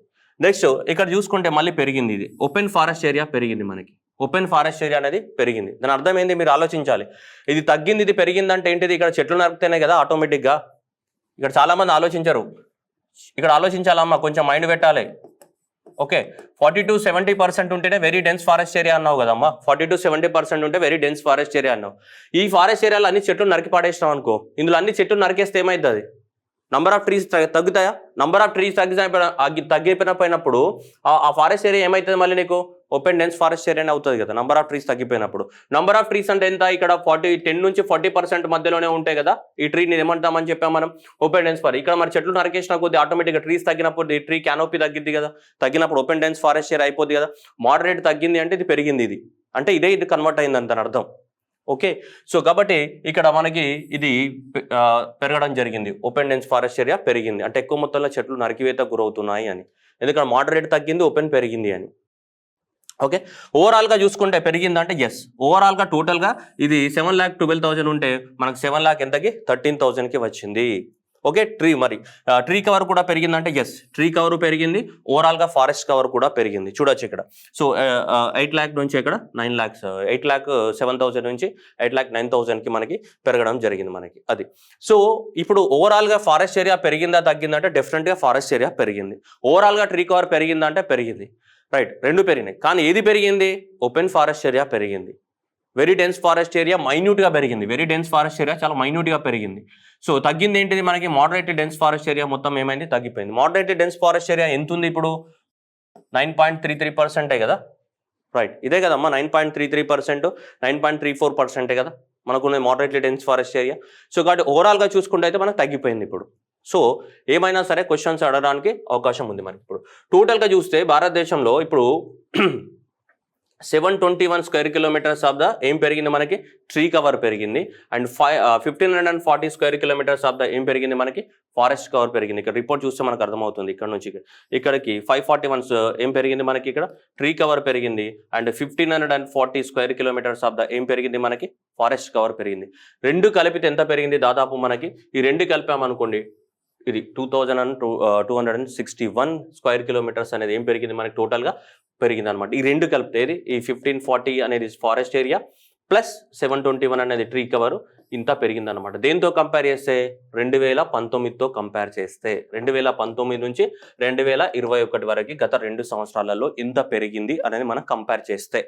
నెక్స్ట్ ఇక్కడ చూసుకుంటే మళ్ళీ పెరిగింది, ఇది ఓపెన్ ఫారెస్ట్ ఏరియా పెరిగింది మనకి. ఓపెన్ ఫారెస్ట్ ఏరియా అనేది పెరిగింది. దాని అర్థం ఏంది? మీరు ఆలోచించాలి. ఇది తగ్గింది ఇది పెరిగింది అంటే ఏంటిది? ఇక్కడ చెట్లు నరికితేనే కదా ఆటోమేటిక్గా. ఇక్కడ చాలామంది ఆలోచించరు. ఇక్కడ ఆలోచించాలమ్మా, కొంచెం మైండ్ పెట్టాలి. ఓకే, 40-70% ఉంటేనే వెరీ డెన్స్ ఫారెస్ట్ ఏరియా అన్నావు కదమ్మా. 40-70% ఉంటే వెరీ డెన్స్ ఫారెస్ట్ ఏరియా అన్నావు. ఈ ఫారెస్ట్ ఏరియాలో అన్ని చెట్లు నరికి పడేసినాం అనుకో, ఇందులో అన్ని చెట్లు నరికేస్తే ఏమవుతుంది? నంబర్ ఆఫ్ ట్రీస్ తగ్గుతాయా? నంబర్ ఆఫ్ ట్రీస్ తగ్గిపోయినప్పుడు ఆ ఫారెస్ట్ ఏరియా ఏమవుతుంది? మళ్ళీ నీకు ఓపెన్ డెన్స్ ఫారెస్ట్ ఏరియా అవుతుంది కదా నంబర్ ఆఫ్ ట్రీస్ తగ్గిపోయినప్పుడు. నంబర్ ఆఫ్ ట్రీస్ అంటే ఎంత? ఇక్కడ 10 నుంచి 40% మధ్యలోనే ఉంటాయి కదా ఈ ట్రీని ఏమంటామని చెప్పాం మనం? Open dense forest. ఇక్కడ మరి చెట్లు నరికేసిన కొద్ది ఆటోమేటిక్గా ట్రీస్ తగ్గినప్పుడు ఈ ట్రీ క్యానోపీ తగ్గింది కదా, తగ్గినప్పుడు ఓపెన్ డెన్స్ ఫారెస్ట్ ఏరియా అయిపోద్ది కదా. మోడరేట్ తగ్గింది అంటే ఇది పెరిగింది, ఇది అంటే ఇది కన్వర్ట్ అయింది అంత అర్థం. ఓకే, సో కాబట్టి ఇక్కడ మనకి ఇది పెరగడం జరిగింది, ఓపెన్ డెన్స్ ఫారెస్ట్ ఏరియా పెరిగింది అంటే ఎక్కువ మొత్తంలో చెట్లు నరికివేత గురవుతున్నాయి అని. ఎందుకంటే మోడరేట్ తగ్గింది, ఓపెన్ పెరిగింది అని. ఓకే, ఓవరాల్గా చూసుకుంటే పెరిగిందంటే ఎస్, ఓవరాల్గా టోటల్గా ఇది 7,12,000 ఉంటే మనకు 7 lakh ఎంతకి? 13,000కి వచ్చింది. ఓకే, మరి ట్రీ కవర్ కూడా పెరిగిందంటే ఎస్, ట్రీ కవర్ పెరిగింది, ఓవరాల్గా ఫారెస్ట్ కవర్ కూడా పెరిగింది. చూడొచ్చు ఇక్కడ. సో 8 lakh నుంచి ఇక్కడ 9 lakhs, 8,07,000 నుంచి 8,09,000కి మనకి పెరగడం జరిగింది మనకి అది. సో ఇప్పుడు ఓవరాల్గా ఫారెస్ట్ ఏరియా పెరిగిందా తగ్గిందంటే డెఫినెట్గా ఫారెస్ట్ ఏరియా పెరిగింది. ఓవరాల్గా ట్రీ కవర్ పెరిగిందంటే పెరిగింది. రైట్, రెండు పెరిగినాయి. కానీ ఏది పెరిగింది? ఓపెన్ ఫారెస్ట్ ఏరియా పెరిగింది. వెరీ డెన్స్ ఫారెస్ట్ ఏరియా మైన్యూట్గా పెరిగింది. వెరీ డెన్స్ ఫారెస్ట్ ఏరియా చాలా మైన్యూట్గా పెరిగింది. సో తగ్గింది ఏంటిది మనకి? మోడరేటెడ్ డెన్స్ ఫారెస్ట్ ఏరియా మొత్తం ఏమైంది? తగ్గిపోయింది. మోడరేటెడ్ డెన్స్ ఫారెస్ట్ ఏరియా ఎంత ఉంది ఇప్పుడు? 9.33% కదా. రైట్, ఇదే కదమ్మా 9.33%, 9.34% కదా మనకున్న moderately dense forest area. So కాబట్టి ఓవరాల్గా చూసుకుంటే అయితే మనకు తగ్గిపోయింది ఇప్పుడు. సో ఏమైనా సరే క్వశ్చన్స్ అడగడానికి అవకాశం ఉంది మనకి. ఇప్పుడు టోటల్గా చూస్తే భారతదేశంలో ఇప్పుడు 721 స్క్వేర్ కిలోమీటర్స్ ఆఫ్ ద ఏం పెరిగింది మనకి? ట్రీ కవర్ పెరిగింది. And 1,540 square kilometres of the ఏం పెరిగింది మనకి? ఫారెస్ట్ కవర్ పెరిగింది. ఇక్కడ రిపోర్ట్ చూస్తే మనకు అర్థమవుతుంది. ఇక్కడ నుంచి ఇక్కడికి 541 ఏం పెరిగింది మనకి? ఇక్కడ ట్రీ కవర్ పెరిగింది. And 1,540 square kilometres of the ఏం పెరిగింది మనకి? ఫారెస్ట్ కవర్ పెరిగింది. రెండు కలిపితే ఎంత పెరిగింది? దాదాపు మనకి ఈ రెండు కలిపామనుకోండి, ఇది 2,261 స్క్వేర్ కిలోమీటర్స్ అనేది ఏం పెరిగింది మనకి? టోటల్గా పెరిగింది అనమాట. ఈ రెండు కలిపితే ఈ 1,540 అనేది ఫారెస్ట్ ఏరియా ప్లస్ 721 అనేది ట్రీ కవర్ ఇంత పెరిగింది అనమాట. దేంతో కంపేర్ చేస్తే? 2019తో కంపేర్ చేస్తే 2019 నుంచి 2021 వరకు గత 2 సంవత్సరాలలో ఇంత పెరిగింది అనేది మనం కంపేర్ చేస్తే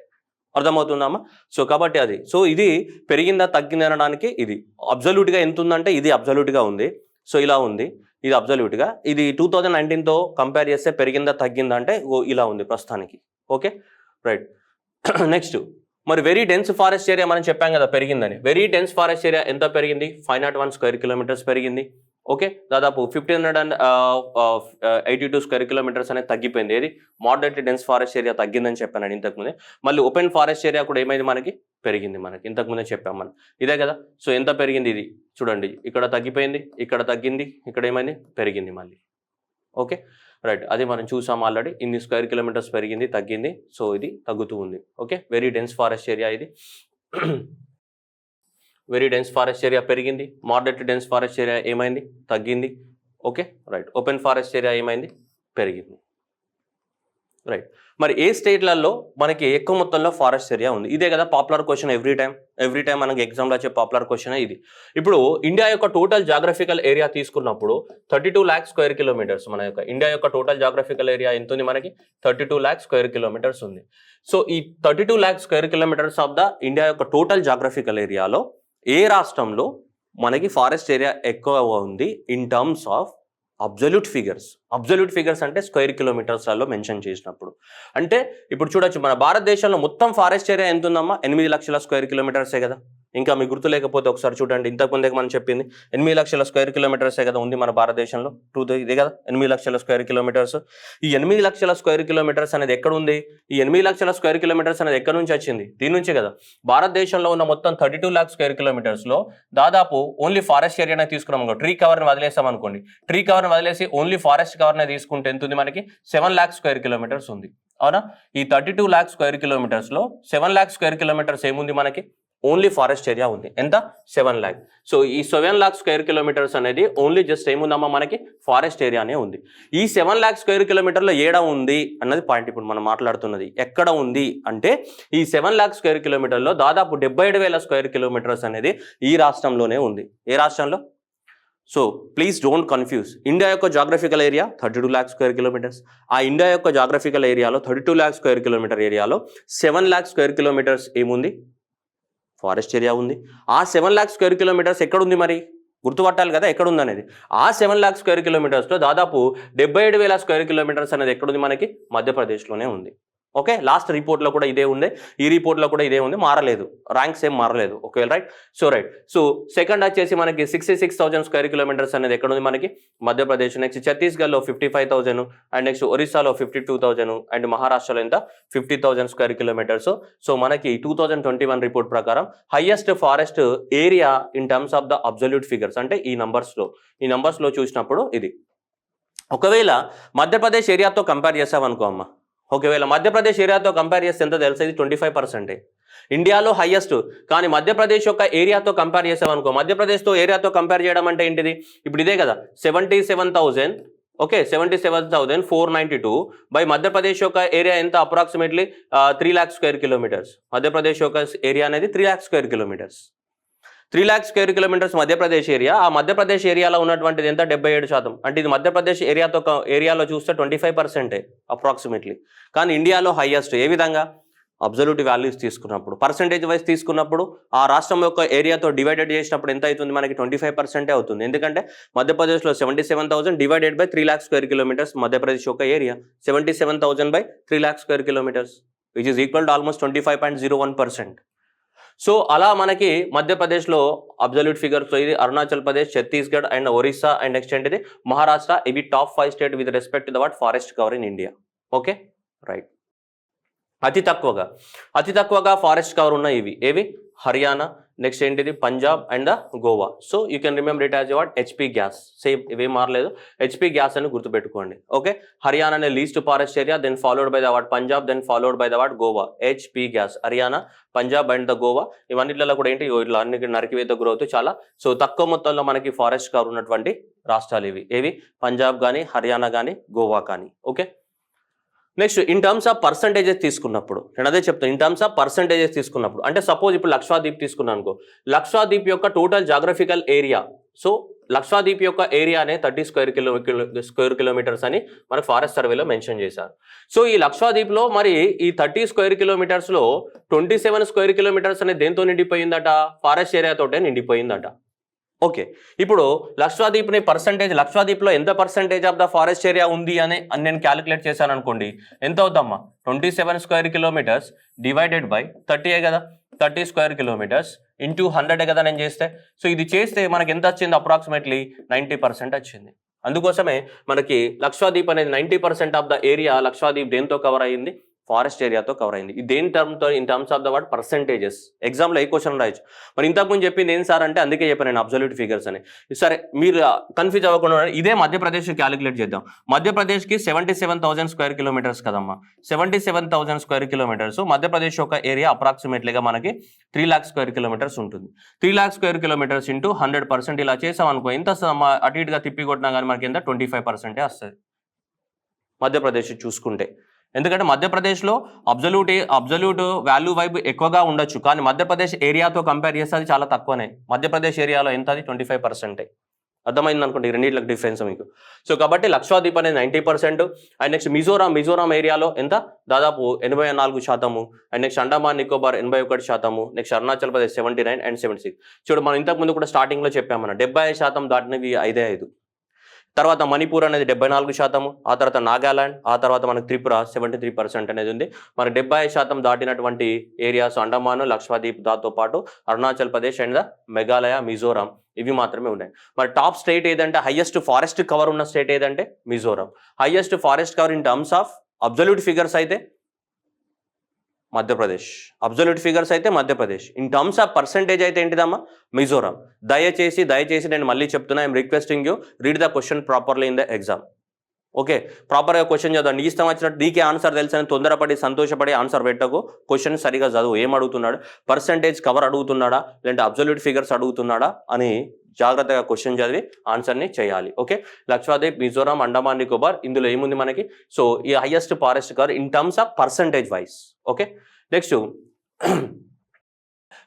అర్థమవుతుందమ్మా. సో కాబట్టి అది సో ఇది పెరిగిందా తగ్గింది అనడానికి ఇది అబ్జల్యూట్గా ఎంత ఉందంటే ఇది అబ్జల్యూట్గా ఉంది. సో ఇలా ఉంది, ఇది అబ్జల్యూట్గా. ఇది 2019తో కంపేర్ చేస్తే పెరిగిందా తగ్గిందా అంటే ఇలా ఉంది ప్రస్తుతానికి. Okay, right. నెక్స్ట్ మరి వెరీ డెన్స్ ఫారెస్ట్ ఏరియా మనం చెప్పాం కదా పెరిగిందని. వెరీ డెన్స్ ఫారెస్ట్ ఏరియా ఎంత పెరిగింది? 501 స్క్వేర్ కిలోమీటర్స్ పెరిగింది. ఓకే, దాదాపు 1,582 స్క్వేర్ కిలోమీటర్స్ అనేది తగ్గిపోయింది. ఏది? మోడరేట్లీ డెన్స్ ఫారెస్ట్ ఏరియా తగ్గిందని చెప్పాను ఇంతకుముందే. మళ్ళీ ఓపెన్ ఫారెస్ట్ ఏరియా కూడా ఏమైంది మనకి? పెరిగింది మనకి. ఇంతకుముందే చెప్పాం మనం, ఇదే కదా. సో ఎంత పెరిగింది? ఇది చూడండి, ఇక్కడ తగ్గిపోయింది, ఇక్కడ తగ్గింది, ఇక్కడ ఏమైంది? పెరిగింది మళ్ళీ. ఓకే, రైట్, అది మనం చూసాం ఆల్రెడీ. ఇన్ని స్క్వేర్ కిలోమీటర్స్ పెరిగింది, తగ్గింది, సో ఇది తగ్గుతూ ఉంది. Okay, very dense forest area ఇది. వెరీ డెన్స్ ఫారెస్ట్ ఏరియా పెరిగింది, మోడరేట్ డెన్స్ ఫారెస్ట్ ఏరియా ఏమైంది, తగ్గింది. Okay right, open forest area ఏమైంది, పెరిగింది. రైట్, మరి ఏ స్టేట్లలో మనకి ఎక్కువ మొత్తంలో ఫారెస్ట్ ఏరియా ఉంది? ఇదే కదా పాపులర్ క్వశ్చన్ ఎవ్రీ టైం మనకి ఎగ్జామ్లో వచ్చే పాపులర్ క్వశ్చన్ ఇది. ఇప్పుడు ఇండియా యొక్క టోటల్ జాగ్రఫికల్ ఏరియా తీసుకున్నప్పుడు 32 లాక్ స్క్వేర్ కిలోమీటర్స్. మన యొక్క ఇండియా యొక్క టోటల్ జాగ్రఫికల్ ఏరియా ఎంత ఉంది మనకి? 32 లాక్ స్క్వేర్ కిలోమీటర్స్ ఉంది. సో ఈ 32 lakh square kilometres of the India యొక్క టోటల్ జాగ్రఫికల్ ఏరియాలో ఏ రాష్ట్రంలో మనకి ఫారెస్ట్ ఏరియా ఎక్కువ ఉంది in terms of absolute figures అంటే స్క్వేర్ కిలోమీటర్స్లలో మెన్షన్ చేసినప్పుడు. అంటే ఇప్పుడు చూడొచ్చు, మన భారతదేశంలో మొత్తం ఫారెస్ట్ ఏరియా ఎంత ఉందమ్మా? 8 లక్షల స్క్వేర్ కిలోమీటర్సే కదా. ఇంకా మీకు గుర్తు లేకపోతే ఒకసారి చూడండి, ఇంతకుముందే మనం చెప్పింది 8 లక్షల స్క్వేర్ కిలోమీటర్సే కదా ఉంది మన భారతదేశంలో. ఇదే కదా 8 లక్షల స్క్వేర్ కిలోమీటర్స్. ఈ 8 లక్షల స్క్వేర్ కిలోమీటర్స్ అనేది ఎక్కడ ఉంది? ఈ 8 లక్షల స్క్వేర్ కిలోమీటర్స్ అనేది ఎక్కడి నుంచి వచ్చింది? దీని నుంచే కదా. భారతదేశంలో ఉన్న మొత్తం 32 లాక్ స్క్వేర్ కిలోమీటర్స్లో దాదాపు ఓన్లీ ఫారెస్ట్ ఏరియానే తీసుకున్నాం అనుకో, ట్రీ కవర్ని వదిలేసాం అనుకోండి, ట్రీ కవర్ని వదిలేసి ఓన్లీ ఫారెస్ట్ కవర్నే తీసుకుంటే ఎంత ఉంది మనకి? 7 లాక్ స్క్వేర్ కిలోమీటర్స్ ఉంది. అవునా? ఈ 32 లాక్ స్క్వేర్ కిలోమీటర్స్లో 7 లాక్ స్క్వేర్ కిలోమీటర్స్ ఏముంది మనకి? ఓన్లీ ఫారెస్ట్ ఏరియా ఉంది. ఎంత? 7 లాక్. సో ఈ 7 లాక్ స్క్వేర్ కిలోమీటర్స్ అనేది ఓన్లీ జస్ట్ ఏముందమ్మా మనకి? ఫారెస్ట్ ఏరియానే ఉంది. ఈ 7 లాక్ స్క్వేర్ కిలోమీటర్లో ఏడ ఉంది అన్నది పాయింట్ ఇప్పుడు మనం మాట్లాడుతున్నది. ఎక్కడ ఉంది అంటే ఈ 7 లాక్ స్క్వేర్ కిలోమీటర్లో దాదాపు 77,000 స్క్వేర్ కిలోమీటర్స్ అనేది ఈ రాష్ట్రంలోనే ఉంది. ఏ రాష్ట్రంలో? So please don't confuse. India యొక్క geographical area 32 lakh square kilometres. ఆ ఇండియా యొక్క జాగ్రఫికల్ ఏరియాలో 32 లాక్ స్క్వేర్ కిలోమీటర్ ఏరియాలో 7 లాక్ స్క్వేర్ కిలోమీటర్స్ ఏముంది? ఫారెస్ట్ ఏరియా ఉంది. ఆ 7 లాక్ స్క్వేర్ కిలోమీటర్స్ ఎక్కడుంది మరి? గుర్తుపట్టాలి కదా ఎక్కడుంది అనేది. ఆ 7 లాక్ స్క్వేర్ కిలోమీటర్స్లో దాదాపు 77,000 స్క్వేర్ కిలోమీటర్స్ అనేది ఎక్కడుంది మనకి? మధ్యప్రదేశ్లోనే ఉంది. ఓకే, లాస్ట్ రిపోర్ట్లో కూడా ఇదే ఉంది, ఈ రిపోర్ట్లో కూడా ఇదే ఉంది, మారలేదు, ర్యాంక్స్ ఏం మారలేదు. Okay right. సో సెకండ్ వచ్చేసి మనకి 66,000 స్క్వేర్ కిలోమీటర్స్ అనేది ఎక్కడ ఉంది మనకి? మధ్యప్రదేశ్. నెక్స్ట్ ఛత్తీస్గఢ్లో 55,000 అండ్ నెక్స్ట్ ఒరిస్సాలో 52,000 అండ్ మహారాష్ట్రలో ఎంత? 50,000 స్క్వేర్ కిలోమీటర్స్. సో మనకి 2021 రిపోర్ట్ ప్రకారం highest forest area in terms of the absolute figures అంటే ఈ నంబర్స్లో చూసినప్పుడు ఇది. ఒకవేళ మధ్యప్రదేశ్ ఏరియాతో కంపేర్ చేసామనుకో అమ్మ, ఒకవేళ మధ్యప్రదేశ్ ఏరియాతో కంపేర్ చేస్తే ఎంత తెలుసు? ఇది 25%. ఇండియాలో హైయెస్ట్. కానీ మధ్యప్రదేశ్ యొక్క ఏరియాతో కంపేర్ చేసామనుకో, మధ్యప్రదేశ్తో ఏరియాతో కంపేర్ చేయడం అంటే ఏంటిది? ఇప్పుడు ఇదే కదా 77,000. ఓకే, 77,492 బై మధ్యప్రదేశ్ యొక్క ఏరియా ఎంత? Approximately 3 lakh square kilometres. Madhya Pradesh యొక్క ఏరియా అనేది 3 lakh square kilometers. 3 lakh square kilometres Madhya Pradesh area. ఆ మధ్యప్రదేశ్ ఏరియాలో ఉన్నటువంటిది ఎంత? 77%. అంటే ఇది మధ్యప్రదేశ్ ఏరియాలో చూస్తే 25% అప్రాక్సిమేట్లీ. కానీ ఇండియాలో హైయెస్ట్. ఏ విధంగా? అబ్జల్యూట్ వాల్యూస్ తీసుకున్నప్పుడు, పర్సెంటేజ్ వైజ్ తీసుకున్నప్పుడు, ఆ రాష్ట్రం యొక్క ఏరియాతో డివైడెడ్ చేసినప్పుడు ఎంత అవుతుంది మనకి? 25% అవుతుంది. ఎందుకంటే మధ్యప్రదేశ్లో 77,000 divided by 3 lakh square kilometres Madhya Pradesh యొక్క area. 77,000 by 3 lakh square kilometres which is equal to almost 25.01%. So అలా మనకి మధ్యప్రదేశ్లో అబ్జల్యూట్ ఫిగర్స్ ఇది Arunachal Pradesh, Chhattisgarh and Orissa and next ఏంటిది మహారాష్ట్ర. ఇవి top 5 state with respect to the what forest cover in India. Okay right. అతి తక్కువగా forest cover ఉన్న ఏవి? హర్యానా, నెక్స్ట్ ఏంటిది Punjab and Goa. So you can remember it as what? HP gas. Same ఇవేం మారలేదు, హెచ్పి గ్యాస్ అని గుర్తుపెట్టుకోండి. ఓకే, హర్యానా అనే least forest area, then followed by the what Punjab, then followed by the what Goa. HP gas, Haryana, Punjab and the Goa. ఇవన్నిట్లలో కూడా ఏంటి? ఇట్లా అన్ని నరికివేత గ్రోత్ చాలా. సో తక్కువ మొత్తంలో మనకి ఫారెస్ట్ కవర్ ఉన్నటువంటి రాష్ట్రాలు ఏవి? పంజాబ్ కానీ, హర్యానా కానీ, గోవా కానీ. Okay, next in terms of percentages తీసుకున్నప్పుడు నేను అదే చెప్తాను. ఇన్ టర్మ్స్ ఆఫ్ పర్సంటేజెస్ తీసుకున్నప్పుడు అంటే సపోజ్ ఇప్పుడు లక్షద్వీప్ తీసుకున్నాను అనుకో, లక్షద్వీప్ యొక్క total geographical area. So Lakshadweep యొక్క ఏరియానే 30 స్క్వేర్ కిలోమీటర్స్ అని మనకు ఫారెస్ట్ సర్వేలో మెన్షన్ చేశారు. సో ఈ లక్షద్వీప్లో మరి ఈ 30 స్క్వేర్ కిలోమీటర్స్లో 27 స్క్వేర్ కిలోమీటర్స్ అనేది దేంతో నిండిపోయిందట? ఫారెస్ట్ ఏరియాతోటే నిండిపోయిందట. ఓకే, ఇప్పుడు లక్షద్వీప్లో ఎంత percentage of the forest area ఉంది అని నేను క్యాలిక్యులేట్ చేశాను అనుకోండి, ఎంత అవుతామ్మా? 27 స్క్వేర్ కిలోమీటర్స్ డివైడెడ్ బై 30 కదా, 30 స్క్వేర్ కిలోమీటర్స్ ఇంటూ 100 కదా నేను చేస్తే. సో ఇది చేస్తే మనకి ఎంత వచ్చింది? అప్రాక్సిమేట్లీ 90% వచ్చింది. అందుకోసమే మనకి లక్షద్వీప్ అనేది 90% ఆఫ్ ద ఏరియా లక్షద్వీప్ దేంతో కవర్ అయ్యింది? ఫారెస్ట్ ఏరియాతో కవర్ అయింది. ఇది దేని టర్మ్తో in terms of the word percentages. ఎగ్జామ్లో ఏ క్వశ్చన్ రాయొచ్చు. మరి ఇంతకుముందు చెప్పింది ఏం సార్ అంటే అందుకే చెప్పాను నేను అబ్సల్యూట్ ఫిగర్స్ అని. సరే మీరు కన్ఫ్యూజ్ అవ్వకుండా ఇదే మధ్యప్రదేశ్ క్యాలిక్యులేట్ చేద్దాం. మధ్యప్రదేశ్కి 77,000 స్క్వేర్ కిలోమీటర్స్ కదమ్మా. 77,000 స్క్వేర్ కిలోమీటర్స్. మధ్యప్రదేశ్ యొక్క ఏరియా అప్రాక్సిమేట్లీగా మనకి 3 లాక్ స్క్వేర్ కిలోమీటర్స్ ఉంటుంది. 3 లాక్ స్క్వేర్ కిలోమీటర్స్ ఇంటూ 100% ఇలా చేసాం అనుకో, ఎంత అటు ఇటుగా తిప్పి కొట్టినా కానీ మనకి ఎంత 25% వస్తుంది మధ్యప్రదేశ్ చూసుకుంటే. ఎందుకంటే మధ్యప్రదేశ్లో అబ్జల్యూట్ వాల్యూ వైపు ఎక్కువగా ఉండొచ్చు, కానీ మధ్యప్రదేశ్ ఏరియాతో కంపేర్ చేస్తే అది చాలా తక్కువనే. మధ్యప్రదేశ్ ఏరియాలో ఎంత, అది 25%. అర్థమైంది అనుకోండి, రెండింటికి డిఫరెన్స్ మీకు. సో కాబట్టి లక్షద్వీప్ అనేది 90%. అండ్ నెక్స్ట్ మిజోరాం ఏరియాలో ఎంత, దాదాపు 84%. And next Andaman Nicobar 81%. Next Arunachal Pradesh 79 and 76. చూడు మనం ఇంతకుముందు కూడా స్టార్టింగ్లో చెప్పామన్న 75% దాటినవి 5. తర్వాత మణిపూర్ అనేది 74%. ఆ తర్వాత నాగాలాండ్, ఆ తర్వాత మనకు త్రిపుర 73% అనేది ఉంది. మన 75% దాటినటువంటి ఏరియాస్ అండమాన్, లక్షద్వీప్, దాంతో పాటు అరుణాచల్ ప్రదేశ్ అండ్ మేఘాలయ, మిజోరాం, ఇవి మాత్రమే ఉన్నాయి. మరి టాప్ స్టేట్ ఏదంటే, హైయెస్ట్ ఫారెస్ట్ కవర్ ఉన్న స్టేట్ ఏదంటే Mizoram. Highest forest cover in terms of absolute figures అయితే మధ్యప్రదేశ్. అబ్సల్యూట్ ఫిగర్స్ అయితే Madhya Pradesh. In terms of percentage అయితే ఏంటిదమ్మా, మిజోరాం. దయచేసి నేను మళ్ళీ చెప్తున్నా, I'm requesting you read the question properly in the exam. Okay, ప్రాపర్గా క్వశ్చన్ చదువు. నీ ఇష్టం వచ్చినట్టు నీకే ఆన్సర్ తెలుసని తొందరపడి సంతోషపడి ఆన్సర్ పెట్టకు. క్వశ్చన్ సరిగా చదువు. ఏం అడుగుతున్నాడు, పర్సెంటేజ్ కవర్ అడుగుతున్నాడా, లేదంటే అబ్సల్యూట్ ఫిగర్స్ అడుగుతున్నాడా అని జాగ్రత్తగా క్వశ్చన్ చదివి ఆన్సర్ని చేయాలి. ఓకే, లక్షద్వీప్, మిజోరాం, అండమాన్ నికోబార్, ఇందులో ఏముంది మనకి, సో ఈ highest forest cover in terms of percentage wise. Okay, next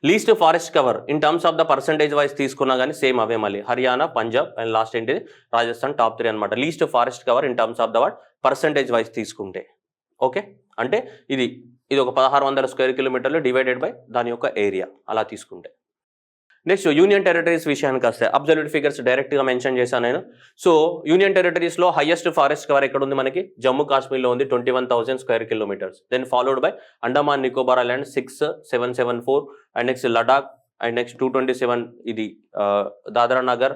least forest cover in terms of the percentage wise తీసుకున్నా కానీ సేమ్ అవే మళ్ళీ హర్యానా, పంజాబ్ అండ్ లాస్ట్ ఏంటిది రాజస్థాన్, టాప్ 3 అనమాట. Least forest cover in terms of the word percentage wise తీసుకుంటే. Okay, అంటే ఇది ఒక 1600 square కిలోమీటర్లు డివైడెడ్ బై దాని యొక్క ఏరియా అలా తీసుకుంటే. నెక్స్ట్ యూనియన్ టెరిటరీస్ విషయానికి వస్తే అబ్సల్యూట్ ఫిగర్స్ డైరెక్ట్గా మెన్షన్ చేశాను నేను. సో యూనియన్ టెరిటరీస్లో హైయెస్ట్ ఫారెస్ట్ కవర్ ఎక్కడ ఉంది మనకి, జమ్మూ కాశ్మీర్లో ఉంది 21,000 square kilometres. Then followed by Andaman Nicobar island 6,774. And next Ladakh and next 227. ఇది Dadra Nagar,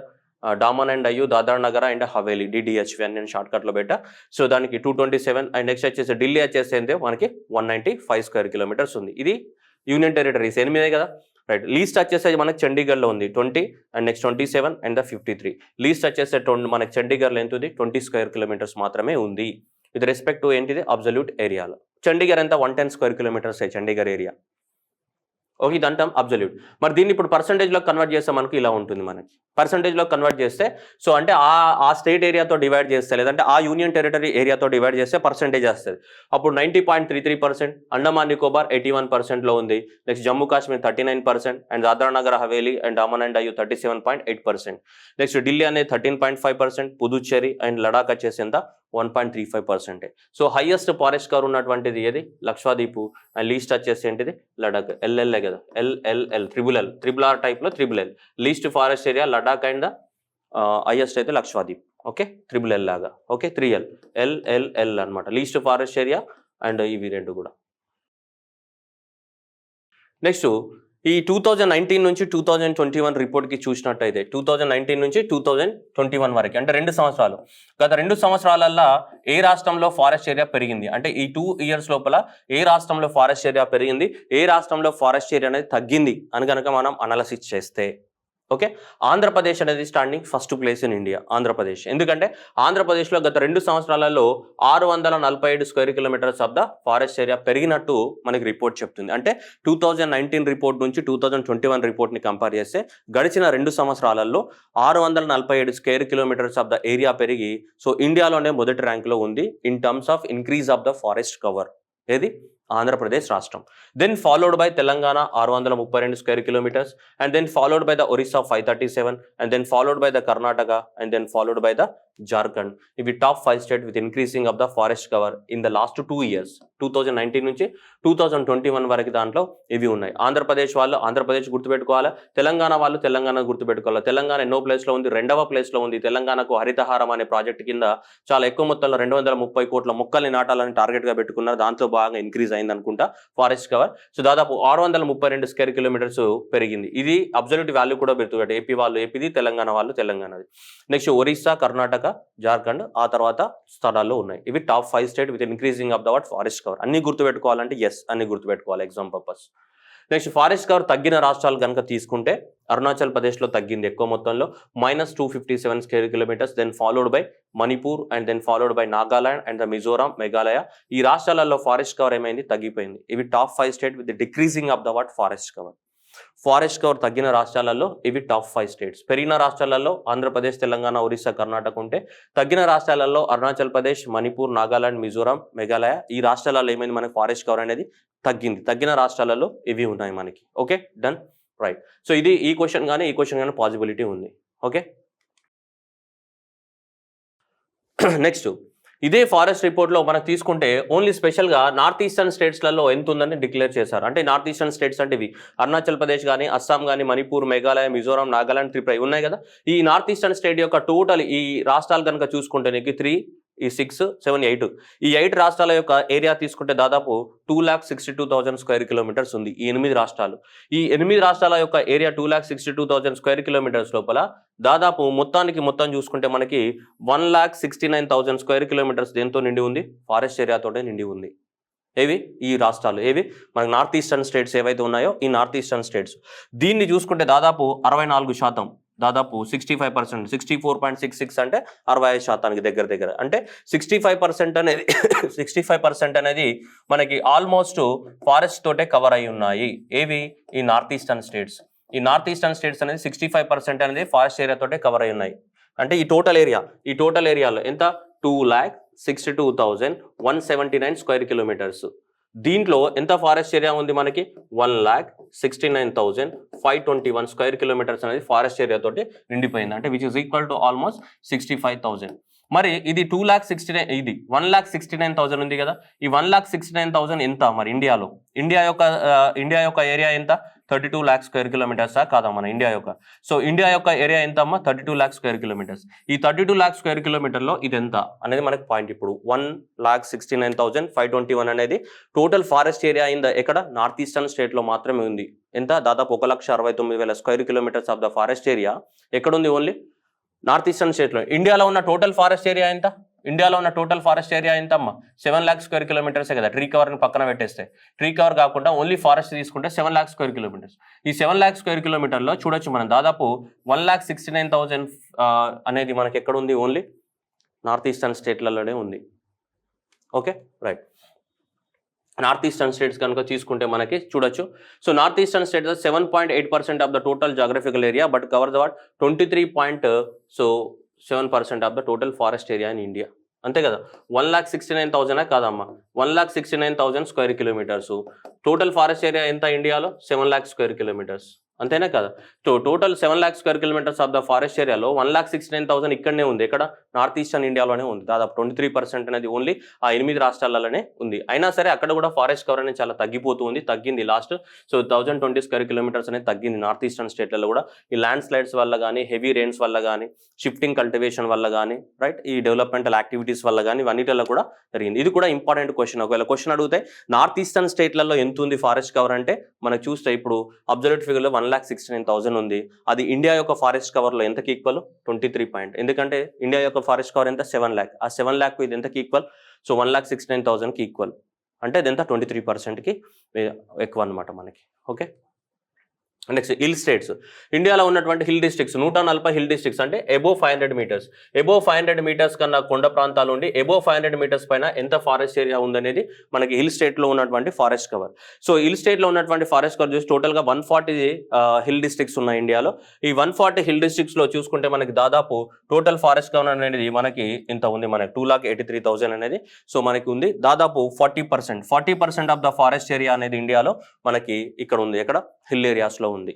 Daman and Diu, Dadra Nagar and Haveli, DDHV అని నేను షార్ట్కట్లో పెట్టా. సో దానికి 227. అండ్ నెక్స్ట్ వచ్చేసి ఢిల్లీ వచ్చేసి ఏంటో మనకి 195 స్క్వేర్ కిలోమీటర్స్ ఉంది. ఇది యూనియన్ టెరిటరీస్ 8 కదా, రైట్. లీస్ట్ వచ్చేసి మనకి చండీగఢ్లో ఉంది 20 అండ్ నెక్స్ట్ 27 అండ్ 53. లీస్ట్ వచ్చేసి మనకి చండీగఢ్లో ఎంత ఉంది, 20 స్క్వేర్ కిలోమీటర్స్ మాత్రమే ఉంది విత్ రెస్పెక్ట్ టు ఏంటిది అబ్సల్యూట్ ఏరియాలో. చండీగఢ్ ఎంత 110 square kilometres Chandigarh area. Okay, ఇది అంటాం అబ్సల్యూట్. మరి దీన్ని ఇప్పుడు పర్సంటేజ్లో కన్వర్ట్ చేస్తే మనకు ఇలా ఉంటుంది. మనకి పర్సంటేజ్లో కన్వర్ట్ చేస్తే, సో అంటే ఆ స్టేట్ ఏరియాతో డివైడ్ చేస్తే, లేదంటే ఆ యూనియన్ టెరిటరీ ఏరియాతో డివైడ్ చేస్తే పర్సంటేజ్ వస్తుంది. అప్పుడు 90.33%, అండమాన్ నికోబార్ 81%లో ఉంది. Next Jammu Kashmir 39% and Dadra Nagar Haveli and Daman and Diu 37.8%. Next Delhi అనేది 13.5%, పుదుచ్చేరి అండ్ లడాక్ వచ్చేసి ఎంత 1.35%. సో హైయెస్ట్ ఫారెస్ట్ కవర్ ఉన్నటువంటిది ఏది, లక్షద్వీప్. అండ్ లీస్ట్ వచ్చేసి ఏంటిది లడాక్, LLA కదా, LLL ట్రిపుల్ ఆర్ టైప్లో LLL. Least forest area Ladakh and highest అయితే లక్షద్వీప్. ఓకే, LLL లాగా. ఓకే, 3L LLL అనమాట లీస్ట్ ఫారెస్ట్ ఏరియా అండ్ ఇవి రెండు కూడా. నెక్స్ట్ ఈ 2019 నుంచి 2021 రిపోర్ట్కి చూసినట్టయితే 2019 నుంచి 2021 వరకు అంటే 2 సంవత్సరాలు. గత 2 సంవత్సరాలల్లో ఏ రాష్ట్రంలో ఫారెస్ట్ ఏరియా పెరిగింది, అంటే ఈ 2 ఇయర్స్ లోపల ఏ రాష్ట్రంలో ఫారెస్ట్ ఏరియా పెరిగింది, ఏ రాష్ట్రంలో ఫారెస్ట్ ఏరియా అనేది తగ్గింది అని కనుక మనం అనాలిసిస్ చేస్తే, ఓకే, ఆంధ్రప్రదేశ్ అనేది standing first place in India. Andhra Pradesh ఎందుకంటే ఆంధ్రప్రదేశ్లో గత 2 సంవత్సరాలలో 647 square kilometres of the forest area పెరిగినట్టు మనకి రిపోర్ట్ చెప్తుంది. అంటే 2019 రిపోర్ట్ నుంచి 2021 రిపోర్ట్ని కంపేర్ చేస్తే గడిచిన 2 సంవత్సరాలలో 647 square kilometres of the area పెరిగి, సో ఇండియాలోనే మొదటి ర్యాంక్లో ఉంది in terms of increase of the forest cover. ఏది, ఆంధ్రప్రదేశ్ రాష్ట్రం. Then followed by Telangana 632 square kilometres and then followed by the Orissa 537 and then followed by the Karnataka and then followed by the Jharkhand. ఇవి top 5 state with increasing of the forest cover in the last 2 years. 2019 నుంచి 2021 వరకు దాంట్లో ఇవి ఉన్నాయి. ఆంధ్రప్రదేశ్ వాళ్ళు ఆంధ్రప్రదేశ్ గుర్తుపెట్టుకోవాలా, తెలంగాణ వాళ్ళు తెలంగాణ గుర్తుపెట్టుకోవాలా. తెలంగాణ ఎన్నో ప్లేస్లో ఉంది, 2వ ప్లేస్లో ఉంది. తెలంగాణకు హరితహారం అనే ప్రాజెక్ట్ కింద చాలా ఎక్కువ మొత్తంలో 230 కోట్ల మొక్కల్ని నాటాలని టార్గెట్గా పెట్టుకున్నారు. దాంట్లో బాగా ఇంక్రీజ్ ఇంక్రీజ్ అయింది అనుకుంటా ఫారెస్ట్ కవర్. సో దాదాపు 632 స్క్వేర్ కిలోమీటర్స్ పెరిగింది. ఇది అబ్జల్యూట్ వాల్యూ కూడా పెరుగుతుంది. ఏపీ వాళ్ళు ఏపీది, తెలంగాణ వాళ్ళు తెలంగాణది. నెక్స్ట్ ఒరిస్సా, కర్ణాటక, జార్ఖండ్ ఆ తర్వాత స్థలాల్లో ఉన్నాయి. ఇవి top 5 state with increasing of the what forest cover. అన్ని గుర్తుపెట్టుకోవాలంటే ఎస్ అన్ని గుర్తుపెట్టుకోవాలి exam purpose. Next forest cover తగ్గిన రాష్ట్రాలు కనుక తీసుకుంటే అరుణాచల్ ప్రదేశ్లో తగ్గింది ఎక్కువ మొత్తంలో -257 square kilometres, then followed by Manipur and then followed by Nagaland and the Mizoram, Meghalaya. ఈ రాష్ట్రాలలో ఫారెస్ట్ కవర్ ఏమైంది తగ్గిపోయింది. ఇవి top 5 state with decreasing of the what forest cover. Forest cover తగ్గిన రాష్ట్రాలలో ఇవి టాప్ 5 స్టేట్స్. పెరిగిన రాష్ట్రాలలో ఆంధ్రప్రదేశ్, తెలంగాణ, ఒరిస్సా, కర్ణాటక ఉంటే తగ్గిన రాష్ట్రాలలో అరుణాచల్ ప్రదేశ్, మణిపూర్, నాగాలాండ్, మిజోరాం, మేఘాలయ. ఈ రాష్ట్రాలలో ఏమైంది మనకి ఫారెస్ట్ కవర్ అనేది తగ్గింది. తగ్గిన రాష్ట్రాలలో ఇవి ఉన్నాయి మనకి. Okay done right. సో ఇది ఈ క్వశ్చన్ కానీ పాసిబిలిటీ ఉంది. ఓకే నెక్స్ట్ ఇదే ఫారెస్ట్ రిపోర్ట్లో మనకు తీసుకుంటే ఓన్లీ స్పెషల్గా నార్త్ ఈస్టర్న్ స్టేట్స్లలో ఎంత ఉందని డిక్లేర్ చేశారు. అంటే నార్త్ ఈస్టర్న్ స్టేట్స్ అంటే ఇవి అరుణాచల్ ప్రదేశ్ కానీ, అస్సాం కానీ, మణిపూర్, మేఘాలయ, మిజోరాం, నాగాలాండ్, త్రిపుర ఉన్నాయి కదా. ఈ నార్త్ ఈస్టర్న్ స్టేట్ యొక్క టోటల్ ఈ రాష్ట్రాలు కనుక చూసుకుంటే నీకు 3, 6, 7, 8 ఈ 8 రాష్ట్రాల యొక్క ఏరియా తీసుకుంటే దాదాపు 2,62,000 స్క్వేర్ కిలోమీటర్స్ ఉంది. ఈ 8 రాష్ట్రాలు. ఈ 8 రాష్ట్రాల యొక్క ఏరియా 2,62,000 స్క్వేర్ కిలోమీటర్స్ లోపల దాదాపు మొత్తం చూసుకుంటే మనకి 1,69,000 స్క్వేర్ కిలోమీటర్స్ దేంతో నిండి ఉంది? ఫారెస్ట్ ఏరియాతోనే నిండి ఉంది. ఏవి? ఈ రాష్ట్రాలు. ఏవి? మనకి నార్త్ ఈస్టర్న్ స్టేట్స్ ఏవైతే ఉన్నాయో ఈ నార్త్ ఈస్టర్న్ స్టేట్స్. దీన్ని చూసుకుంటే దాదాపు 64%, దాదాపు 65%, 64.66 అంటే 65% దగ్గర. అంటే 65% అనేది 65% అనేది మనకి ఆల్మోస్ట్ ఫారెస్ట్ తోటే కవర్ అయి ఉన్నాయి. ఏవి? ఈ నార్త్ ఈస్టర్న్ స్టేట్స్. ఈ నార్త్ ఈస్టర్న్ స్టేట్స్ అనేది 65% అనేది ఫారెస్ట్ ఏరియా తోటే కవర్ అయి ఉన్నాయి. అంటే ఈ టోటల్ ఏరియాలో ఎంత? 2,62,179 స్క్వేర్ కిలోమీటర్స్. దీంట్లో ఎంత ఫారెస్ట్ ఏరియా ఉంది మనకి? 1,69,521 స్క్వేర్ కిలోమీటర్స్ అనేది ఫారెస్ట్ ఏరియా తోటి నిండిపోయింది. అంటే which is equal to almost 65,000. మరి ఇది 2,69,000 ఇది 1,69,000 ఉంది కదా. ఈ 1,69,000 ఎంత మరి ఇండియాలో? ఇండియా యొక్క ఏరియా ఎంత? 32 lakh స్క్వేర్ కిలోమీటర్సా కాదా మన ఇండియా యొక్క? సో ఇండియా యొక్క ఏరియా ఎంత అమ్మా? 32 lakh స్క్వేర్ కిలోమీటర్స్. ఈ 32 lakh స్క్వేర్ కిలోమీటర్లో ఇది ఎంత అనేది మనకి పాయింట్. ఇప్పుడు 1,69,521 అనేది టోటల్ ఫారెస్ట్ ఏరియా అయిందా ఎక్కడ? నార్త్ ఈస్టర్న్ స్టేట్ లో మాత్రమే ఉంది. ఎంత? దాదాపు 1,69,000 square kilometres of the forest area ఎక్కడ ఉంది? ఓన్లీ నార్త్ ఈస్టర్న్ స్టేట్ లో. ఇండియాలో ఉన్న టోటల్ ఫారెస్ట్ ఏరియా ఎంత? ఇండియాలో ఉన్న టోటల్ ఫారెస్ట్ ఏరియా ఎంత అమ్మా? 7 lakh స్క్వేర్ కిలోమీటర్సే కదా. ట్రీ కవర్ని పక్కన పెట్టేస్తే, ట్రీ కవర్ కాకుండా ఓన్లీ ఫారెస్ట్ తీసుకుంటే 7 lakh స్క్వేర్ కిలోమీటర్స్. ఈ 7 lakh స్క్వేర్ కిలోమీటర్లో చూడొచ్చు మనం దాదాపు 1,69,000 అనేది మనకి ఎక్కడ ఉంది? ఓన్లీ నార్త్ ఈస్టర్న్ స్టేట్లలోనే ఉంది. Okay right. North eastern states కనుక తీసుకుంటే మనకి చూడొచ్చు. So north eastern states 7.8% of the total geographical area but cover the what 23.7% of the total forest area in India. అంతే కదా. 1,69,000 కాదమ్మా, 1,69,000 square kilometres. Total forest area ఎంత ఇండియాలో? 7 lakh స్క్వేర్ కిలోమీటర్స్. అంతేనా కదా. So total 7 lakh square kilometres of the forest ఏరియాలో 1,69,000 ఇక్కడనే ఉంది. ఎక్కడ? నార్త్ ఈస్టర్న్ ఇండియాలోనే ఉంది. దాదాపు 23% అనేది ఓన్లీ ఆ 8 రాష్ట్రాలలోనే ఉంది. అయినా సరే అక్కడ కూడా ఫారెస్ట్ కవర్ అనేది చాలా తగ్గింది లాస్ట్. సో 1,020 స్క్వేర్ కిలోమీటర్స్ అనేది తగ్గింది నార్త్ ఈస్టర్న్ స్టేట్లలో కూడా. ఈ ల్యాండ్ స్లైడ్స్ వల్ల కానీ, హెవీ రెయిన్స్ వల్ల కానీ, షిఫ్టింగ్ కల్టివేషన్ వల్ల కానీ, రైట్, ఈ డెవలప్మెంటల్ యాక్టివిటీస్ వల్ల కానీ ఇవన్నిటిలో కూడా జరిగింది. ఇది కూడా ఇంపార్టెంట్ క్వశ్చన్. ఒకవేళ క్వశ్చన్ అడిగితే నార్త్ ఈస్టర్న్ స్టేట్లలో ఎంత ఉంది ఫారెస్ట్ కవర్ అంటే మనకు చూస్తే ఇప్పుడు అబ్జల్యూట్ ఫిగర్లో 1,69,000 ఉంది. అది ఇండియా యొక్క ఫారెస్ట్ కవర్లో ఎంతకి ఈక్వల్? 23 పాయింట్. ఎందుకంటే ఇండియా యొక్క ఫారెస్ట్ కవర్ ఎంత? 7 lakh. ఆ 7 lakh ఇది ఎంతకి ఈక్వల్? So 1,69,000కి equal. అంటే ఇది ఎంత? 23%కి ఎక్కువ అనమాట మనకి. Okay next hill states. ఇండియాలో ఉన్నటువంటి హిల్ డిస్ట్రిక్ట్స్ 140 హిల్ డిస్ట్రిక్ట్స్ అంటే అబోవ్ 500 మీటర్స్. అబోవ్ 500 మీటర్స్ కన్నా కొండ ప్రాంతాలు ఉండి అబోవ్ 500 మీటర్స్ పైన ఎంత ఫారెస్ట్ ఏరియా ఉందనేది మనకి హిల్ స్టేట్లో ఉన్నటువంటి ఫారెస్ట్ కవర్. సో హిల్ స్టేట్లో ఉన్నటువంటి ఫారెస్ట్ కవర్ చూసి టోటల్గా 140 హిల్ డిస్ట్రిక్ట్స్ ఉన్నాయి ఇండియాలో. ఈ 140 హిల్ డిస్ట్రిక్ట్స్లో చూసుకుంటే మనకి దాదాపు టోటల్ ఫారెస్ట్ కవర్ అనేది మనకి ఇంత ఉంది. మనకి 2,83,000 అనేది సో మనకి ఉంది. దాదాపు 40% ఆఫ్ ద ఫారెస్ట్ ఏరియా అనేది ఇండియాలో మనకి ఇక్కడ ఉంది. ఎక్కడ? హిల్ ఏరియాస్లో ఉంది.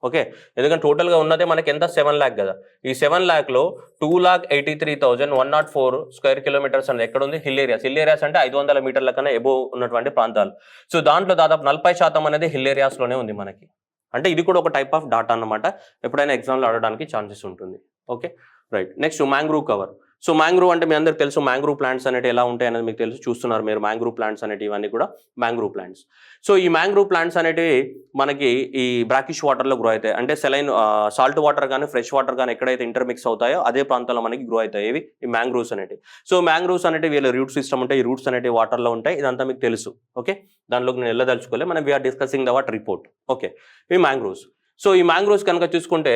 ఓకే ఎందుకంటే టోటల్గా ఉన్నదే మనకి ఎంత? 7 lakh కదా. ఈ 7 lakhలో 2,83,104 స్క్వేర్ కిలోమీటర్స్ అనేది ఎక్కడ ఉంది? Hill areas. హిల్ ఏరియాస్ అంటే 500 మీటర్ల కన్నా ఎబోవ్ ఉన్నటువంటి ప్రాంతాలు. సో దాంట్లో దాదాపు 40% అనేది హిల్ ఏరియాస్లోనే ఉంది మనకి. అంటే ఇది కూడా ఒక టైప్ ఆఫ్ డాటా అన్నమాట. ఎప్పుడైనా ఎగ్జామ్లో అడగడానికి ఛాన్సెస్ ఉంటుంది. Okay right. Next mangrove cover. So mangrove అంటే మీ అందరికి తెలుసు మ్యాంగ్రూవ్ ప్లాంట్స్ అనేవి ఎలా ఉంటాయి అనేది మీకు తెలుసు, చూస్తున్నారు మీరు మ్యాంగ్రూవ్ ప్లాంట్స్ అనేవి, ఇవన్నీ కూడా మ్యాంగ్రూవ్ ప్లాంట్స్. సో ఈ మ్యాంగ్రూవ్ ప్లాంట్స్ అనేటివి మనకి ఈ బ్రాకిష్ వాటర్లో గ్రో అవుతాయి. అంటే సెలైన్ సాల్ట్ వాటర్ కానీ ఫ్రెష్ వాటర్ కానీ ఎక్కడైతే ఇంటర్మిక్స్ అవుతాయో అదే ప్రాంతంలో మనకి గ్రో అవుతాయి ఇవి ఈ మ్యాంగ్రూవ్స్ అనేవి. సో మ్యాంగ్రూవ్స్ అనేవి వీళ్ళ రూట్ సిస్టమ్ ఉంటాయి, ఈ రూట్స్ అనేవి వాటర్లో ఉంటాయి. ఇదంతా మీకు తెలుసు. ఓకే, దానిలోకి నేను వెళ్ళదలుచుకోలేదు, మనం we are discussing the what report. Okay, ఈ మ్యాంగ్రూవ్స్. సో ఈ మ్యాంగ్రూవ్స్ కనుక చూసుకుంటే,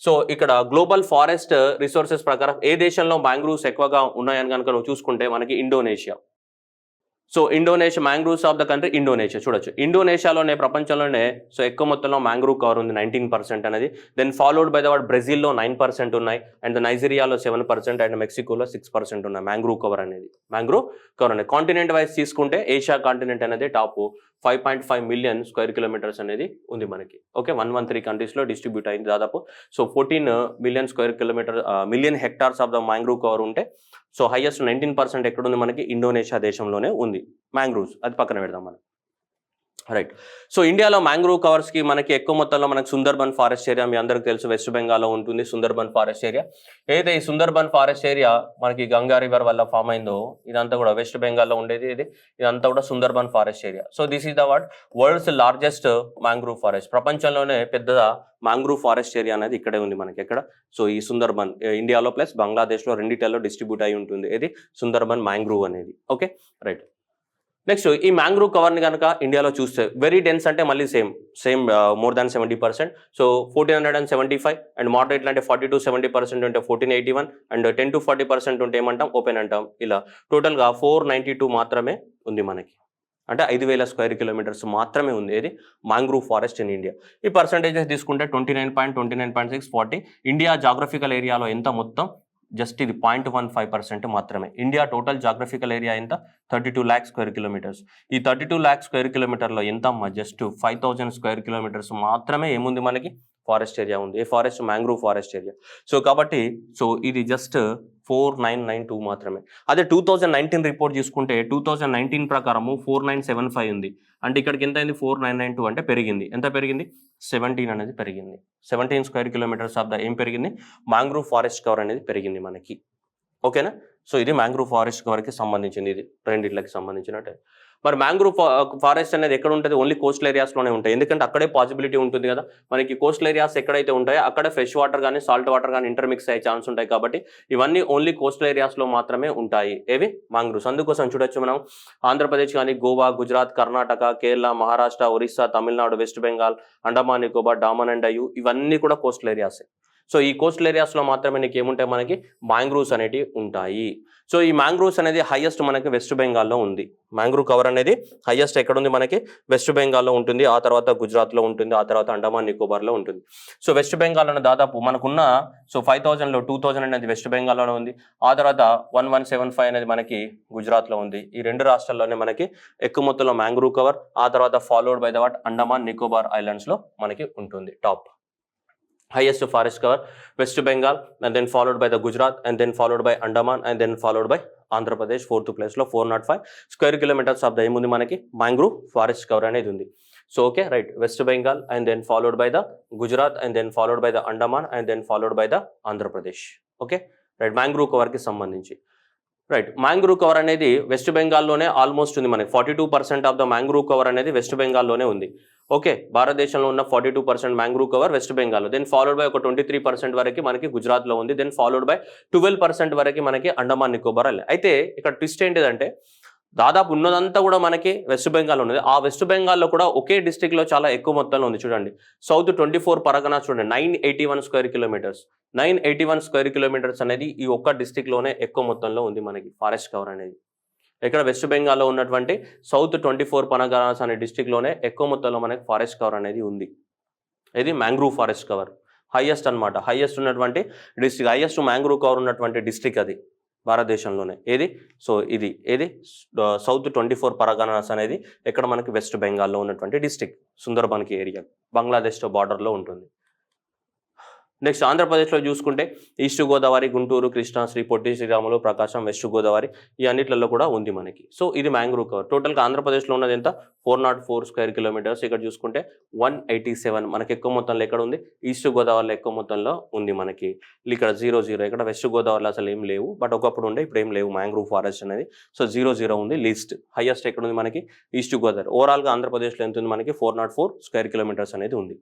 సో ఇక్కడ గ్లోబల్ ఫారెస్ట్ రిసోర్సెస్ ప్రకారం ఏ దేశంలో మ్యాంగ్రూవ్స్ ఎక్కువగా ఉన్నాయని కనుక నువ్వు చూసుకుంటే మనకి Indonesia. So Indonesia, mangroves of the country Indonesia. చూడొచ్చు, ఇండోనేషియాలోనే ప్రపంచంలోనే సో ఎక్కువ మొత్తంలో మ్యాంగ్రూవ్ కవర్ ఉంది 19% అనేది. Then followed by the what బ్రెజిల్లో 9% ఉన్నాయి, అండ్ నైజీరియాలో 7%, అండ్ మెక్సికోలో 6% ఉన్నాయి మ్యాంగ్రూవ్ కవర్ అనేది. మ్యాంగ్రూవ్ కవర్ అనేది కాంటినెంట్ వైజ్ తీసుకుంటే ఏషియా కాంటినెంట్ అనేది టాప్ 5.5 మిలియన్ స్క్వేర్ కిలోమీటర్స్ అనేది ఉంది మనకి. ఓకే, 113 కంట్రీస్లో డిస్ట్రిబ్యూట్ అయింది దాదాపు. So 14 million square kilometer million hectares of the mangrove cover ఉంటే, సో హైయెస్ట్ 19% ఎక్కడుంది మనకి ఇండోనేషియా దేశంలోనే ఉంది మ్యాంగ్రూవ్స్. అది పక్కన పెడదాం మనం. రైట్. సో ఇండియాలో మ్యాంగ్రూవ్ కవర్స్కి మనకి ఎక్కువ మొత్తంలో మనకి సుందర్బన్ ఫారెస్ట్ ఏరియా మీ అందరికి తెలుసు, వెస్ట్ బెంగాల్లో ఉంటుంది సుందర్బన్ ఫారెస్ట్ ఏరియా. ఏదైతే ఈ సుందర్బన్ ఫారెస్ట్ ఏరియా మనకి గంగా రివర్ వల్ల ఫామ్ అయిందో ఇదంతా కూడా వెస్ట్ బెంగాల్లో ఉండేది. ఇదంతా కూడా Sundarban forest area. So this is the what world's largest mangrove forest. ప్రపంచంలోనే పెద్ద మ్యాంగ్రూవ్ ఫారెస్ట్ ఏరియా అనేది ఇక్కడే ఉంది మనకి. ఎక్కడ? సో ఈ సుందర్బన్ ఇండియాలో ప్లస్ బంగ్లాదేశ్లో రెండిటల్లో డిస్ట్రిబ్యూట్ అయి ఉంటుంది ఇది సుందర్బన్ మ్యాంగ్రూవ్ అనేది. Okay, right. నెక్స్ట్ ఈ మ్యాంగ్రూవ్ కవర్ని కనుక ఇండియాలో చూస్తే వెరీ డెన్స్ అంటే మళ్ళీ same more than 70%. So 1475, and మోడరేట్లు అంటే 40 to 70% ఉంటే 1481, అండ్ 10 to 40% ఉంటే ఏమంటాం ఓపెన్ అంటాం. ఇలా టోటల్గా 492 మాత్రమే ఉంది మనకి. అంటే 5000 స్క్వేర్ కిలోమీటర్స్ మాత్రమే ఉంది ఏది మ్యాంగ్రూవ్ ఫారెస్ట్ ఇన్ ఇండియా. ఈ పర్సంటేజెస్ తీసుకుంటే 29.29.6 40. ఇండియా జాగ్రఫికల్ ఏరియాలో ఎంత మొత్తం జస్ట్ ఇది 0.15% మాత్రమే. ఇండియా టోటల్ జాగ్రఫికల్ ఏరియా ఎంత 32 lakh స్క్వేర్ కిలోమీటర్స్. ఈ 32 lakh స్క్వేర్ కిలోమీటర్లో ఎంత అమ్మా జస్ట్ 5000 స్క్వేర్ కిలోమీటర్స్ మాత్రమే ఏముంది మనకి ఫారెస్ట్ ఏరియా ఉంది. ఏ forest? Mangrove forest area. So కాబట్టి సో ఇది జస్ట్ 4992 మాత్రమే. అదే 2019 రిపోర్ట్ తీసుకుంటే 2019 ప్రకారము 4975 ఉంది. అంటే ఇక్కడికి ఎంత అయింది 4992 అంటే పెరిగింది. ఎంత పెరిగింది? 17 అనేది పెరిగింది. 17 స్క్వేర్ కిలోమీటర్స్ ఆఫ్ ద ఏం పెరిగింది మ్యాంగ్రూవ్ ఫారెస్ట్ కవర్ అనేది పెరిగింది మనకి. ఓకేనా? సో ఇది మ్యాంగ్రూవ్ ఫారెస్ట్ కవర్కి సంబంధించింది, ఇది రెండిట్లకి సంబంధించినట్టే. మరి మ్యాంగ్రూవ్ ఫారెస్ట్ అనేది ఎక్కడ ఉంటుంది? ఓన్లీ కోస్టల్ ఏరియాస్లోనే ఉంటాయి. ఎందుకంటే అక్కడే పాసిబిలిటీ ఉంటుంది కదా మనకి. కోస్టల్ ఏరియాస్ ఎక్కడైతే ఉంటాయో అక్కడ ఫ్రెష్ వాటర్ కానీ సాల్ట్ వాటర్ కానీ ఇంటర్మిక్స్ అయ్యే ఛాన్స్ ఉంటాయి. కాబట్టి ఇవన్నీ ఓన్లీ కోస్టల్ ఏరియాస్లో మాత్రమే ఉంటాయి ఏవి మ్యాంగ్రూవ్స్. అందుకోసం చూడొచ్చు మనం ఆంధ్రప్రదేశ్ కానీ, గోవా, గుజరాత్, కర్ణాటక, కేరళ, మహారాష్ట్ర, ఒరిస్సా, తమిళనాడు, వెస్ట్ బెంగాల్, అండమాన్ నికోబార్, డామన్ అండ్ డయ్యూ ఇవన్నీ కూడా కోస్టల్ ఏరియాసే. సో ఈ కోస్టల్ ఏరియాస్లో మాత్రమే నీకు ఏముంటాయి మనకి మ్యాంగ్రూవ్స్ అనేవి ఉంటాయి. సో ఈ మ్యాంగ్రూవ్స్ అనేది హైయెస్ట్ మనకి వెస్ట్ బెంగాల్లో ఉంది. మ్యాంగ్రూవ్ కవర్ అనేది హైయెస్ట్ ఎక్కడ ఉంది మనకి? వెస్ట్ బెంగాల్లో ఉంటుంది, ఆ తర్వాత గుజరాత్లో ఉంటుంది, ఆ తర్వాత అండమాన్ నికోబార్లో ఉంటుంది. సో వెస్ట్ బెంగాల్లో దాదాపు మనకున్న 5000లో 2000 అనేది వెస్ట్ బెంగాల్లోనే ఉంది, ఆ తర్వాత 1175 అనేది మనకి గుజరాత్లో ఉంది. ఈ రెండు రాష్ట్రాల్లోనే మనకి ఎక్కువ మొత్తంలో మ్యాంగ్రూవ్ కవర్, ఆ తర్వాత followed by the what Andaman Nicobar ఐలాండ్స్లో మనకి ఉంటుంది. Top highest forest cover West Bengal, and then followed by the Gujarat, and then followed by Andaman, and then followed by Andhra Pradesh. Fourth place lo 405 square kilometers of the emundi manaki mangrove forest cover anedi undi. So okay, right, West Bengal, and then followed by the Gujarat, and then followed by the Andaman, and then followed by the Andhra Pradesh. Okay, right, mangrove cover ki sambandhinchi. Right, mangrove cover అనేది west బెంగాల్లోనే almost ఉంది మనకి. 42% of the mangrove cover అనేది west బెంగాల్లోనే ఉంది. Okay, భారతదేశంలో ఉన్న 42% mangrove cover west బెంగాల్లో. Then followed by ఒక 23% వరకు మనకి గుజరాత్లో ఉంది. దెన్ ఫాలోడ్ బై 12% వరకు మనకి అండమాన్ నికోబార్. అయితే ఇక్కడ ట్విస్ట్ ఏంటిదంటే దాదాపు ఉన్నదంతా కూడా మనకి వెస్ట్ బెంగాల్ ఉన్నది. ఆ వెస్ట్ బెంగాల్లో కూడా ఒకే డిస్ట్రిక్ట్లో చాలా ఎక్కువ మొత్తంలో ఉంది. చూడండి, సౌత్ 24 పరగనా చూడండి, 981 స్క్వేర్ కిలోమీటర్స్. 981 స్క్వేర్ కిలోమీటర్స్ అనేది ఈ ఒక్క డిస్ట్రిక్ట్లోనే ఎక్కువ మొత్తంలో ఉంది మనకి ఫారెస్ట్ కవర్ అనేది. ఇక్కడ వెస్ట్ బెంగాల్లో ఉన్నటువంటి సౌత్ 24 పరగనాస్ అనే డిస్ట్రిక్ట్లోనే ఎక్కువ మొత్తంలో మనకి ఫారెస్ట్ కవర్ అనేది ఉంది. ఇది మ్యాంగ్రూవ్ ఫారెస్ట్ కవర్ హైయెస్ట్ అనమాట. హైయెస్ట్ ఉన్నటువంటి డిస్ట్రిక్ట్, హైయెస్ట్ మ్యాంగ్రూవ్ కవర్ ఉన్నటువంటి డిస్ట్రిక్ట్ అది భారతదేశంలోనే. ఏది? సో ఇది ఏది సౌత్ 24 పరగనాస్ అనేది ఎక్కడ మనకి వెస్ట్ బెంగాల్లో ఉన్నటువంటి డిస్ట్రిక్ట్, సుందర్బన్కి ఏరియా, బంగ్లాదేశ్తో బార్డర్లో ఉంటుంది. నెక్స్ట్ ఆంధ్రప్రదేశ్లో చూసుకుంటే ఈస్ట్ గోదావరి, గుంటూరు, కృష్ణా, పొట్టి శ్రీరాములు, ప్రకాశం, వెస్ట్ గోదావరి ఈ అన్నిట్లలో కూడా ఉంది మనకి. సో ఇది మ్యాంగ్రూవ్ కవర్. టోటల్గా ఆంధ్రప్రదేశ్లో ఉన్నది ఎంత 404 స్క్వేర్ కిలోమీటర్స్. ఇక్కడ చూసుకుంటే 187 మనకి ఎక్కువ మొత్తంలో ఎక్కడ ఉంది, ఈస్ట్ గోదావరిలో ఎక్కువ మొత్తంలో ఉంది మనకి. ఇక్కడ 00, ఇక్కడ వెస్ట్ గోదావరిలో అసలు ఏం లేవు, బట్ ఒకప్పుడు ఉండే, ఇప్పుడు ఏం లేవు మ్యాంగ్రూవ్ ఫారెస్ట్ అనేది. సో 00 ఉంది లీస్ట్. హైయెస్ట్ ఎక్కడ ఉంది మనకి, ఈస్ట్ గోదావరి. ఓవరాల్గా ఆంధ్రప్రదేశ్లో ఎంత ఉంది మనకి 404 స్క్వేర్ కిలోమీటర్స్ అనేది ఉంది.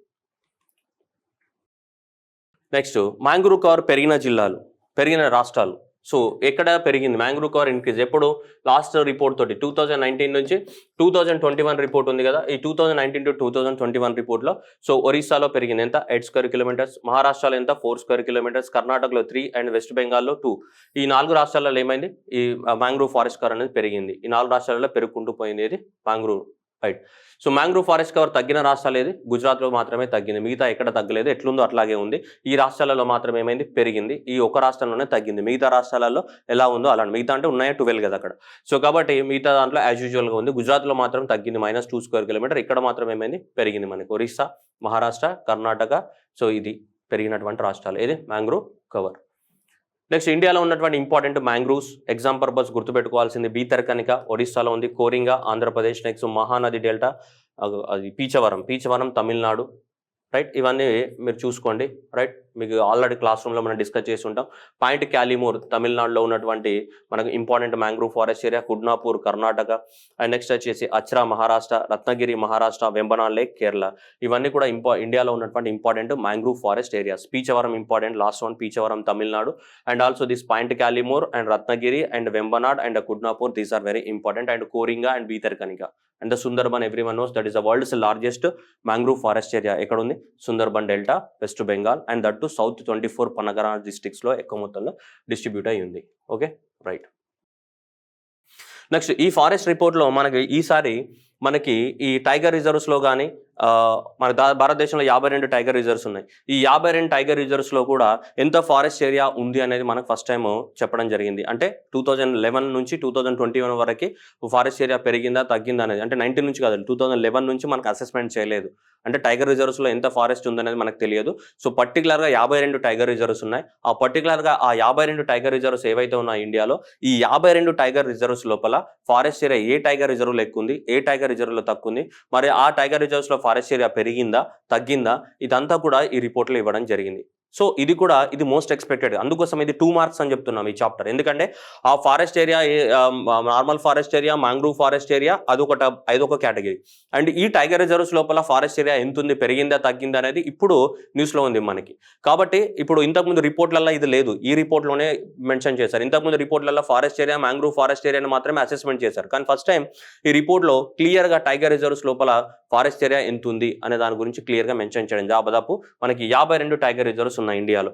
నెక్స్ట్ మ్యాంగ్రూవ్ కవర్ పెరిగిన జిల్లాలు, పెరిగిన రాష్ట్రాలు. సో ఎక్కడ పెరిగింది మ్యాంగ్రూవ్ కవర్ ఇంక్రీజ్ ఎప్పుడు, లాస్ట్ రిపోర్ట్ తోటి 2019 నుంచి 2021 రిపోర్ట్ ఉంది కదా, ఈ 2019 to 2021 రిపోర్ట్లో సో ఒరిస్సాలో పెరిగింది ఎంత 8 స్క్వేర్ కిలోమీటర్స్, మహారాష్ట్రలో ఎంత 4 స్క్వేర్ కిలోమీటర్స్, కర్ణాటకలో 3 అండ్ వెస్ట్ బెంగాల్లో 2. ఈ 4 రాష్ట్రాలలో ఏమైంది, ఈ మ్యాంగ్రూవ్ ఫారెస్ట్ కవర్ అనేది పెరిగింది. ఈ 4 రాష్ట్రాలలో పెరుగుకుంటూ పోయింది ఇది mangrove, right. So mangrove forest cover తగ్గిన రాష్ట్రాలు ఏది, గుజరాత్లో మాత్రమే తగ్గింది, మిగతా ఎక్కడ తగ్గలేదు, ఎట్లుందో అట్లాగే ఉంది. ఈ రాష్ట్రాలలో మాత్రం ఏమైంది, పెరిగింది. ఈ ఒక రాష్ట్రంలోనే తగ్గింది, మిగతా రాష్ట్రాలలో ఎలా ఉందో అలా. మిగతా అంటే ఉన్నాయా 12 కదా అక్కడ. సో కాబట్టి మిగతా దాంట్లో యాజ్ యూజువల్గా ఉంది. గుజరాత్లో మాత్రం తగ్గింది -2 స్క్వేర్ కిలోమీటర్, ఇక్కడ మాత్రం ఏమైంది, పెరిగింది మనకి. ఒరిస్సా, మహారాష్ట్ర, కర్ణాటక, సో ఇది పెరిగినటువంటి రాష్ట్రాలు. ఇది మ్యాంగ్రూవ్ కవర్. నెక్స్ట్ ఇండియాలో ఉన్నటువంటి ఇంపార్టెంట్ మ్యాంగ్రూవ్స్ ఎగ్జామ్ పర్పస్ గుర్తుపెట్టుకోవాల్సింది, బీతర్కనిక ఒరిస్సాలో ఉంది, కోరింగా ఆంధ్రప్రదేశ్, నెక్స్ట్ మహానది డెల్టా, అది పీచవరం తమిళనాడు, రైట్. ఇవన్నీ మీరు చూసుకోండి, రైట్. మీకు ఆల్రెడీ క్లాస్ రూమ్లో మనం డిస్కస్ చేసి ఉంటాం. పాయింట్ క్యాలిమూర్ తమిళనాడులో ఉన్నటువంటి మనకు important mangrove forest area, Kudnapur Karnataka, and next వచ్చేసి అచ్రా మహారాష్ట్ర, రత్నగిరి మహారాష్ట్ర, వెంబనాడ్ లేక్ కేరళ. ఇవన్నీ కూడా ఇండియాలో ఉన్నటువంటి important mangrove forest areas. Pichavaram important, last one Pichavaram Tamil Nadu, and also this point Calimere and Ratnagiri and Vembanad and Kudnapur, these are very important. And Coringa and Bhitarkanika and the Sundarban, everyone knows that is the world's largest mangrove forest area. ఎక్కడ ఉంది, Sundarban delta, west Bengal, and that to south 24 పనగరా డిస్ట్రిక్ట్స్లో ఎక్కువ మొత్తంలో distribute అయి ఉంది. Okay, right. Next ఈ forest రిపోర్ట్లో మనకి ఈసారి మనకి ఈ టైగర్ రిజర్వ్స్లో కానీ మన భారతదేశంలో 52 టైగర్ రిజర్వ్స్ ఉన్నాయి. ఈ 52 టైగర్ రిజర్వ్స్లో కూడా ఎంత ఫారెస్ట్ ఏరియా ఉంది అనేది మనకు ఫస్ట్ టైం చెప్పడం జరిగింది. అంటే 2011 నుంచి 2021 వరకు ఫారెస్ట్ ఏరియా పెరిగిందా తగ్గిందా అనేది, అంటే 19 నుంచి కాదు, 2011 నుంచి మనకు అసెస్మెంట్ చేయలేదు. అంటే టైగర్ రిజర్వ్స్లో ఎంత ఫారెస్ట్ ఉందనేది మనకు తెలియదు. సో పర్టికులర్గా 52 టైగర్ రిజర్వ్స్ ఉన్నాయి. ఆ పర్టికులర్గా ఆ 52 టైగర్ రిజర్వ్స్ ఏవైతే ఉన్నాయో ఇండియాలో, ఈ 52 టైగర్ రిజర్వ్స్ లోపల ఫారెస్ట్ ఏరియా ఏ టైగర్ రిజర్వ్లో ఎక్కువ ఉంది, ఏ టైగర్ రిజర్వ్లో తక్కువ ఉంది, మరి ఆ టైగర్ రిజర్వ్స్లో ఫారెస్ట్ ఏరియా పెరిగిందా తగ్గిందా, ఇదంతా కూడా ఈ రిపోర్ట్లో ఇవ్వడం జరిగింది. సో ఇది కూడా ఇది మోస్ట్ ఎక్స్పెక్టెడ్, అందుకోసం ఇది 2 మార్క్స్ అని చెప్తున్నాం ఈ చాప్టర్. ఎందుకంటే ఆ forest area, normal forest area, mangrove forest area అదొక కేటగిరీ. అండ్ ఈ టైగర్ రిజర్వ్స్ లోపల ఫారెస్ట్ ఏరియా ఎంత ఉంది, పెరిగిందా తగ్గిందా అనేది ఇప్పుడు న్యూస్లో ఉంది మనకి. కాబట్టి ఇప్పుడు ఇంతకుముందు రిపోర్ట్లలో ఇది లేదు, ఈ రిపోర్ట్లోనే మెన్షన్ చేశారు. ఇంతకుముందు రిపోర్ట్లలో ఫారెస్ట్ ఏరియా, మ్యాంగ్రూవ్ ఫారెస్ట్ ఏరియాని మాత్రమే అసెస్మెంట్ చేశారు. కానీ ఫస్ట్ టైం ఈ రిపోర్ట్లో క్లియర్గా టైగర్ రిజర్వ్స్ లోపల ఫారెస్ట్ ఏరియా ఎంత ఉంది అనే దాని గురించి క్లియర్గా మెన్షన్ చేయడం. దాదాపు మనకి 52 టైగర్ రిజర్వ్స్ ఉన్నాయి ఇండియాలో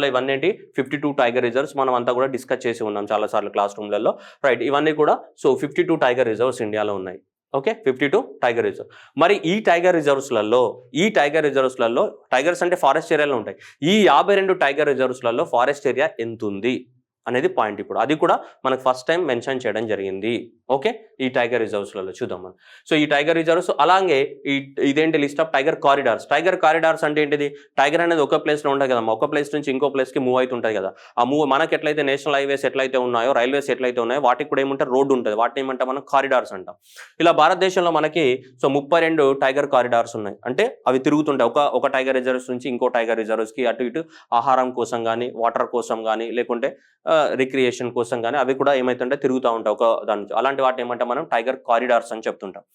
ఇవన్నీ ఏంటి 52 టైగర్ రిజర్వ్స్ మనం అంతా కూడా డిస్కస్ చేసి ఉన్నాం చాలాసార్లు క్లాస్ రూమ్లలో, రైట్. ఇవన్నీ కూడా సో 52 టైగర్ రిజర్వ్స్ ఇండియాలో ఉన్నాయి. Okay, 52 tiger reserve. మరి ఈ టైగర్ రిజర్వ్స్లలో టైగర్స్ అంటే ఫారెస్ట్ ఏరియాలో ఉంటాయి. ఈ 52 టైగర్ రిజర్వ్స్లలో ఫారెస్ట్ ఏరియా ఎంత ఉంది అనేది పాయింట్. ఇప్పుడు అది కూడా మనకు ఫస్ట్ టైం మెన్షన్ చేయడం జరిగింది. ఓకే, ఈ టైగర్ రిజర్వ్స్లలో చూద్దాం మనం. సో ఈ టైగర్ రిజర్వ్స్, అలాగే ఇదేంటి లిస్ట్ ఆఫ్ టైగర్ కారిడార్స్ అంటే ఏంటిది, టైగర్ అనేది ఒక ప్లేస్లో ఉంటుంది కదా, ఒక ప్లేస్ నుంచి ఇంకో ప్లేస్కి మూవ్ అవుతుంటుంది కదా. ఆ మనకి ఎట్లయితే నేషనల్ హైవేస్ ఎట్లయితే ఉన్నాయో, రైల్వేస్ ఎట్లయితే ఉన్నాయో, వాటికి కూడా ఏమంటారు, రోడ్డు ఉంటుంది, వాటిని ఏమంటాం మనం కారిడార్స్ అంటాం. ఇలా భారతదేశంలో మనకి సో 32 టైగర్ కారిడార్స్ ఉన్నాయి. అంటే అవి తిరుగుతుంటాయి ఒక టైగర్ రిజర్వ్స్ నుంచి ఇంకో టైగర్ రిజర్వ్స్కి, అటు ఇటు ఆహారం కోసం కానీ, వాటర్ కోసం కానీ, లేకుంటే రిక్రియేషన్ కోసం కానీ అవి కూడా ఏమైతుంటే తిరుగుతూ ఉంటాయి ఒక దాని నుంచి. అలాంటి వాటిని ఏమంటాం మనం టైగర్ కారిడార్స్ అని చెప్తుంటాం.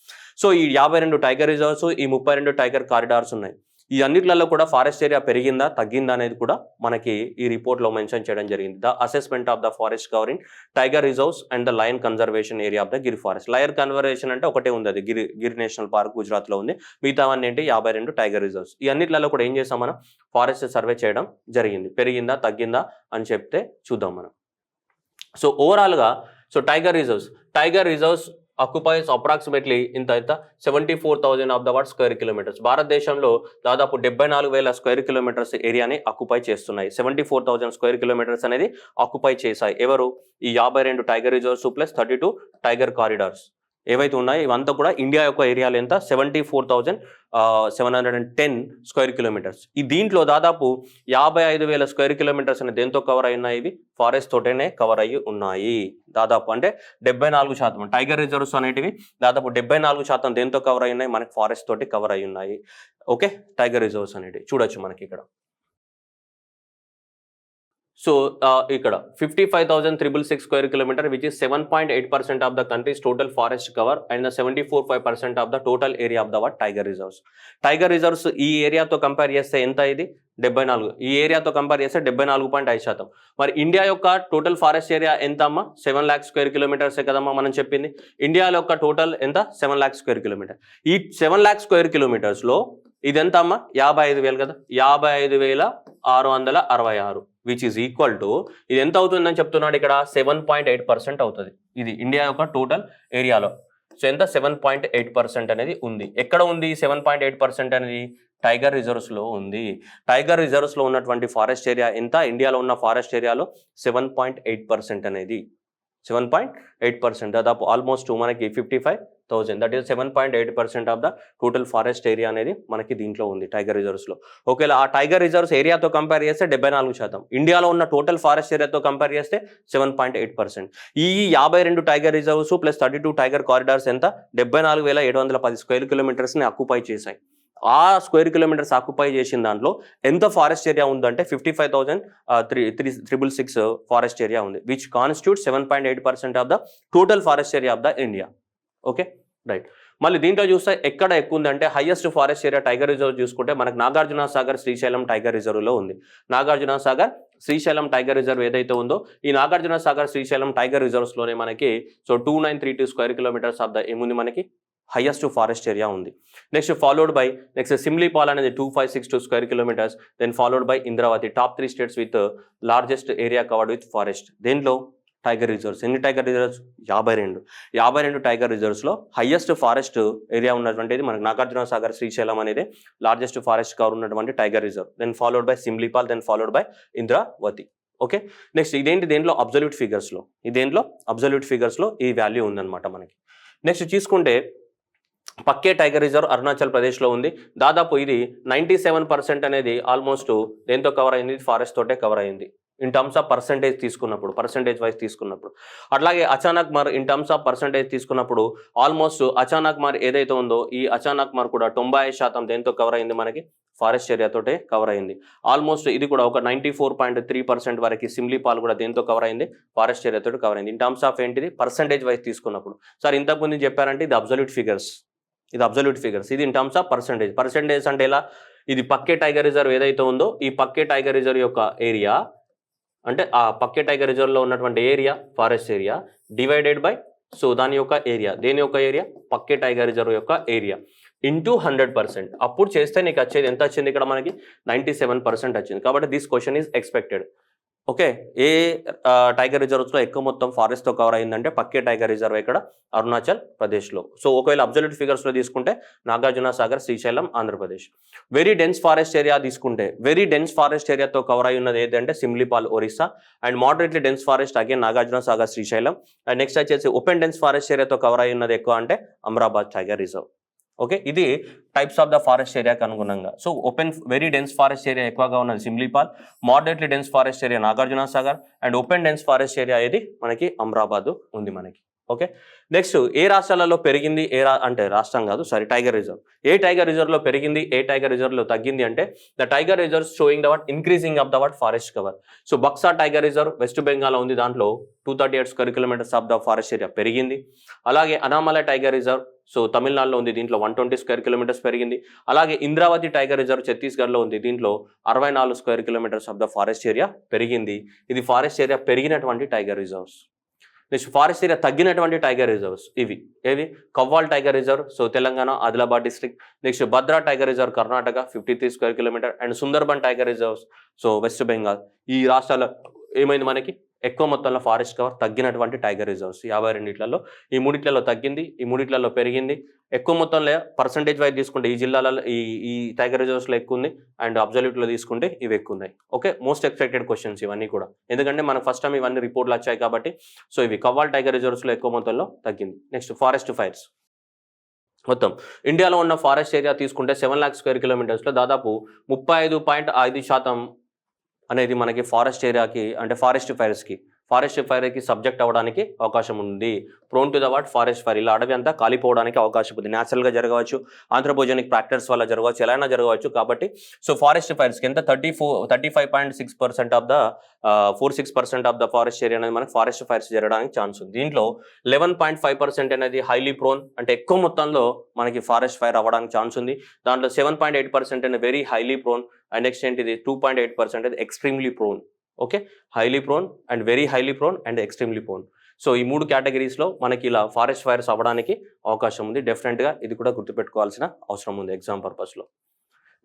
సో ఈ 52 టైగర్ రిజర్వ్స్, ఈ 32 టైగర్ కారిడార్స్ ఉన్నాయి. ఈ అన్నిట్లలో కూడా ఫారెస్ట్ ఏరియా పెరిగిందా తగ్గిందా అనేది కూడా మనకి ఈ రిపోర్ట్లో మెన్షన్ చేయడం జరిగింది. The assessment of the forest cover in tiger reserves and the lion conservation area of the Gir forest. Lion conservation అంటే ఒకటే ఉంది, అది గిర్ నేషనల్ పార్క్ గుజరాత్లో ఉంది. మిగతావన్నీ ఏంటి 52 టైగర్ రిజర్వ్స్. ఈ అన్నిట్లలో కూడా ఏం చేస్తాం మనం, ఫారెస్ట్ సర్వే చేయడం జరిగింది. పెరిగిందా తగ్గిందా అని చెప్తే చూద్దాం మనం. సో ఓవరాల్గా so tiger reserves occupies approximately ఇంత 74,000 of the what square kilometres. భారతదేశంలో దాదాపు 74,000 స్క్వేర్ కిలోమీటర్స్ ఏరియాని ఆక్యుపై చేస్తున్నాయి. 74,000 స్క్వేర్ కిలోమీటర్స్ అనేది ఆక్యుపై చేశాయి ఎవరు, ఈ 52 tiger reserves plus 32 tiger corridors. ఏవైతే ఉన్నాయో ఇవంతా కూడా ఇండియా యొక్క ఏరియాలో ఎంత 74,710 స్క్వేర్ కిలోమీటర్స్. ఈ దీంట్లో దాదాపు 55,000 స్క్వేర్ కిలోమీటర్స్ అనేది దేంతో కవర్ అయి ఉన్నాయి, ఇవి ఫారెస్ట్ తోటనే కవర్ అయ్యి ఉన్నాయి. దాదాపు అంటే 74%. టైగర్ రిజర్వ్స్ అనేటివి దాదాపు 74% దేంతో కవర్ అయి ఉన్నాయి, మనకి ఫారెస్ట్ తోటి కవర్ అయి ఉన్నాయి. ఓకే, టైగర్ రిజర్వ్స్ అనేటివి చూడొచ్చు మనకి ఇక్కడ. సో ఇక్కడ 55,366 square kilometer which is 7.8% of the countries total forest cover and 74.5% of the total area of the what tiger reserves. Tiger reserves ఈ ఏరియాతో కంపేర్ చేస్తే ఎంత, ఇది 74, ఈ ఏరియాతో కంపేర్ చేస్తే 74.5%. మరి ఇండియా యొక్క టోటల్ ఫారెస్ట్ ఏరియా ఎంత అమ్మా, 7 లాక్ స్క్వేర్ కిలోమీటర్సే కదమ్మా మనం చెప్పింది. ఇండియాలో యొక్క టోటల్ ఎంత, 7 లాక్ స్క్వేర్ కిలోమీటర్. ఈ 7 లాక్ స్క్వేర్ కిలోమీటర్స్లో ఇది ఎంత అమ్మా, 55,000 కదా, 55,666 విచ్ ఈజ్ ఈక్వల్ టు ఇది ఎంత అవుతుందని చెప్తున్నాడు ఇక్కడ, 7.8% అవుతుంది. ఇది ఇండియా యొక్క టోటల్ ఏరియాలో. సో ఎంత, 7.8% అనేది ఉంది. ఎక్కడ ఉంది 7.8% అనేది, టైగర్ రిజర్వ్స్లో ఉంది. టైగర్ రిజర్వ్స్లో ఉన్నటువంటి ఫారెస్ట్ ఏరియా ఎంత, ఇండియాలో ఉన్న ఫారెస్ట్ ఏరియాలో 7.8% అనేది 7.8%, దాదాపు ఆల్మోస్ట్ మనకి 55,000. That is 7.8% of the total forest area అనేది మనకి దీంట్లో ఉంది టైగర్ రిజర్వ్స్లో. ఒకవేళ ఆ టైగర్ రిజర్వ్స్ ఏరియాతో కంపేర్ చేస్తే 74%, ఇండియాలో ఉన్న టోటల్ ఫారెస్ట్ ఏరియాతో కంపేర్ చేస్తే 7.8%. ఈ 52 tiger reserves plus 32 tiger corridors ఎంత, 74,710 స్క్వేర్ కిలోమీటర్స్ని ఆక్యుపై చేశాయి. ఆ స్క్వేర్ కిలోమీటర్స్ ఆక్యుపై చేసిన దాంట్లో ఎంత ఫారెస్ట్ ఏరియా ఉందంటే 55,366 ఫారెస్ట్ ఏరియా ఉంది, which constitute 7.8% of the total forest area of the India. Okay right. మళ్ళీ దీంట్లో చూస్తే ఎక్కడ ఎక్కువ ఉందంటే highest forest area tiger reserve చూసుకుంటే మనకు నాగార్జున సాగర్ శ్రీశైలం టైగర్ రిజర్వ్లో ఉంది. నాగార్జున సాగర్ శ్రీశైలం టైగర్ రిజర్వ్ ఏదైతే ఉందో ఈ నాగార్జున సాగర్ శ్రీశైలం టైగర్ రిజర్వ్స్లోనే మనకి 2932 స్క్వేర్ కిలోమీటర్స్ ఆఫ్ ద ఏముంది మనకి హైయెస్ట్ ఫారెస్ట్ ఏరియా ఉంది. నెక్స్ట్ ఫాలోడ్ బై సిమ్లీపాల్ అనేది 2562 square kilometres, then followed by Indravati. Top 3 states with largest area covered with forest. దేంట్లో టైగర్ రిజర్వ్స్ ఎన్ని టైగర్ రిజర్వ్స్, 52 టైగర్ రిజర్వ్స్లో హైయెస్ట్ ఫారెస్ట్ ఏరియా ఉన్నటువంటిది మనకి నాగార్జున సాగర్ శ్రీశైలం అనేది లార్జెస్ట్ ఫారెస్ట్ కవర్ ఉన్నటువంటి tiger reserve, then followed by Simlipal, then followed by Indravati. Okay next ఇదేంటి, దేంట్లో absolute ఫిగర్స్లో, దేంట్లో అబ్జల్యూట్ ఫిగర్స్లో ఈ వాల్యూ ఉందన్నమాట మనకి. నెక్స్ట్ చూసుకుంటే పక్కే టైగర్ రిజర్వ్ అరుణాచల్ ప్రదేశ్లో ఉంది. దాదాపు ఇది 97% అనేది ఆల్మోస్ట్ దేంతో కవర్ అయింది, ఫారెస్ట్ తోటే కవర్ అయింది ఇన్ టర్మ్స్ ఆఫ్ పర్సంటేజ్ తీసుకున్నప్పుడు, పర్సంటేజ్ వైజ్ తీసుకున్నప్పుడు. అట్లాగే అచానక్ మార్ ఇన్ టర్మ్స్ ఆఫ్ పర్సంటేజ్ తీసుకున్నప్పుడు ఆల్మోస్ట్ అచానక్ మార్ ఏదైతే ఉందో ఈ అచానక్ మార్ కూడా 95% దేంతో కవర్ అయింది మనకి, ఫారెస్ట్ ఏరియాతోటే కవర్ అయింది. ఆల్మోస్ట్ ఇది కూడా ఒక 94.3% వరకు సిమ్లీపాల్ కూడా దేంతో కవర్ అయింది, ఫారెస్ట్ ఏరియాతో కవర్ అయింది. ఇన్ టర్మ్స్ ఆఫ్ ఏంటిది, పర్సంటేజ్ వైజ్ తీసుకున్నప్పుడు. సార్ ఇంతకుముందు చెప్పారంటే ఇది అబ్జల్యూట్ ఫిగర్స్, ఇది ఇన్ టర్మ్స్ ఆఫ్ పర్సంటేజ్ అంటే ఎలా, ఇది పక్కే టైగర్ రిజర్వ్ ఏదైతే ఉందో ఈ పక్కే టైగర్ రిజర్వ్ యొక్క ఏరియా అంటే ఆ పక్కే టైగర్ రిజర్వ్లో ఉన్నటువంటి area forest area divided by దాని యొక్క ఏరియా, దేని యొక్క ఏరియా, పక్కే టైగర్ రిజర్వ్ యొక్క ఏరియా ఇంటూ 100%. అప్పుడు చేస్తే నీకు వచ్చేది ఎంత వచ్చింది, ఇక్కడ మనకి 97% వచ్చింది. కాబట్టి this question is expected. Okay, ఏ టైగర్ రిజర్వ్స్లో ఎక్కువ మొత్తం ఫారెస్ట్తో కవర్ అయిందంటే పక్కే టైగర్ రిజర్వ్ ఇక్కడ అరుణాచల్ ప్రదేశ్లో. సో ఒకవేళ అబ్జల్యూట్ ఫిగర్స్లో తీసుకుంటే Nagarjuna Sagar Srisailam Andhra Pradesh. Very dense forest area తీసుకుంటే వెరీ డెన్స్ ఫారెస్ట్ ఏరియాతో కవర్ అయి ఉన్నది ఏంటంటే Simlipal Orissa, and moderately dense forest again Nagarjuna Sagar Srisailam, and next వచ్చేసి ఓపెన్ డెన్స్ ఫారెస్ట్ ఏరియాతో కవర్ అయి ఉన్నది ఎక్కువ అంటే అమరాబాద్ టైగర్ రిజర్వ్. ఓకే, ఇది టైప్స్ ఆఫ్ ద ఫారెస్ట్ ఏరియాకి అనుగుణంగా. So open very dense forest area ఎక్కువగా ఉన్నది Simlipal, moderately dense forest area Nagarjuna Sagar, and open dense forest area ఏది మనకి అమరాబాద్ ఉంది మనకి. ఓకే నెక్స్ట్ ఏ రాష్ట్రాలలో పెరిగింది, అంటే రాష్ట్రం కాదు సారీ టైగర్ రిజర్వ్, ఏ టైగర్ రిజర్వ్లో పెరిగింది, ఏ టైగర్ రిజర్వ్లో తగ్గింది అంటే the tiger reserves showing the what increasing of the what forest cover. So Baksa tiger reserve west Bengal ఉంది, దాంట్లో 238 square kilometres of the forest area పెరిగింది. అలాగే అనామలై టైగర్ రిజర్వ్ తమిళనాడులో ఉంది, దీంట్లో 120 స్క్వేర్ కిలోమీటర్స్ పెరిగింది. అలాగే ఇంద్రావతి టైగర్ రిజర్వ్ ఛత్తీస్గఢ్లో ఉంది, దీంట్లో 64 square kilometres of the forest area పెరిగింది. ఇది ఫారెస్ట్ ఏరియా పెరిగినటువంటి tiger reserves. Next forest area తగ్గినటువంటి టైగర్ రిజర్వ్స్ ఏవి Kawal tiger reserve Telangana Adilabad district. Next Bhadra tiger reserve Karnataka 53 square kilometer, and Sundarban tiger reserves West Bengal. ఈ రాష్ట్రాల్లో ఏమైంది మనకి ఎక్కువ మొత్తంలో ఫారెస్ట్ కవర్ తగ్గినటువంటి టైగర్ రిజర్వ్స్ 52లలో ఈ మూడిట్లలో తగ్గింది, ఈ మూడిట్లలో పెరిగింది. ఎక్కువ మొత్తంలో పర్సంటేజ్ వైజ్ తీసుకుంటే ఈ జిల్లాలలో ఈ టైగర్ రిజర్వ్స్లో ఎక్కువ ఉంది, అండ్ అబ్జల్యూట్లో తీసుకుంటే ఇవి ఎక్కువ ఉన్నాయి. ఓకే, మోస్ట్ ఎక్స్పెక్టెడ్ క్వశ్చన్స్ ఇవన్నీ కూడా, ఎందుకంటే మనకు ఫస్ట్ టైం ఇవన్నీ రిపోర్ట్లు వచ్చాయి కాబట్టి. సో ఇవి కవ్వాల్ టైగర్ రిజర్వ్స్లో ఎక్కువ మొత్తంలో తగ్గింది. Next forest fires. మొత్తం ఇండియాలో ఉన్న ఫారెస్ట్ ఏరియా తీసుకుంటే 7 లాక్ స్క్వేర్ కిలోమీటర్స్లో దాదాపు 35.5% అనేది మనకి ఫారెస్ట్ ఏరియాకి, అంటే ఫారెస్ట్ ఫైర్కి సబ్జెక్ట్ అవ్వడానికి అవకాశం ఉంది. Prone to the what forest fire. ఇలా అడవి అంతా కాలిపోవడానికి అవకాశం ఉంది. న్యాచురల్గా జరగవచ్చు, ఆంథ్రోపోజెనిక్ ఫ్యాక్టర్స్ వల్ల జరగవచ్చు, ఎలా అయినా జరగవచ్చు. కాబట్టి సో ఫారెస్ట్ ఫైర్స్కి ఎంత 35.6% of the 46% of the forest area అనేది మనకి ఫారెస్ట్ ఫైర్స్ జరగడానికి ఛాన్స్ ఉంది. దీంట్లో 11.5% అనేది హైలీ ప్రోన్, అంటే ఎక్కువ మొత్తంలో మనకి ఫారెస్ట్ ఫైర్ అవ్వడానికి ఛాన్స్ ఉంది. దాంట్లో 7.8% అనేది very highly prone, and next ఏంటిది 2.8% అనేది extremely prone. Okay, highly prone and very highly prone and extremely prone. So ఈ 3 కేటగిరీస్లో మనకి ఇలా ఫారెస్ట్ ఫైర్స్ అవ్వడానికి అవకాశం ఉంది. డెఫినెట్గా ఇది కూడా గుర్తుపెట్టుకోవాల్సిన అవసరం ఉంది ఎగ్జామ్ పర్పస్లో.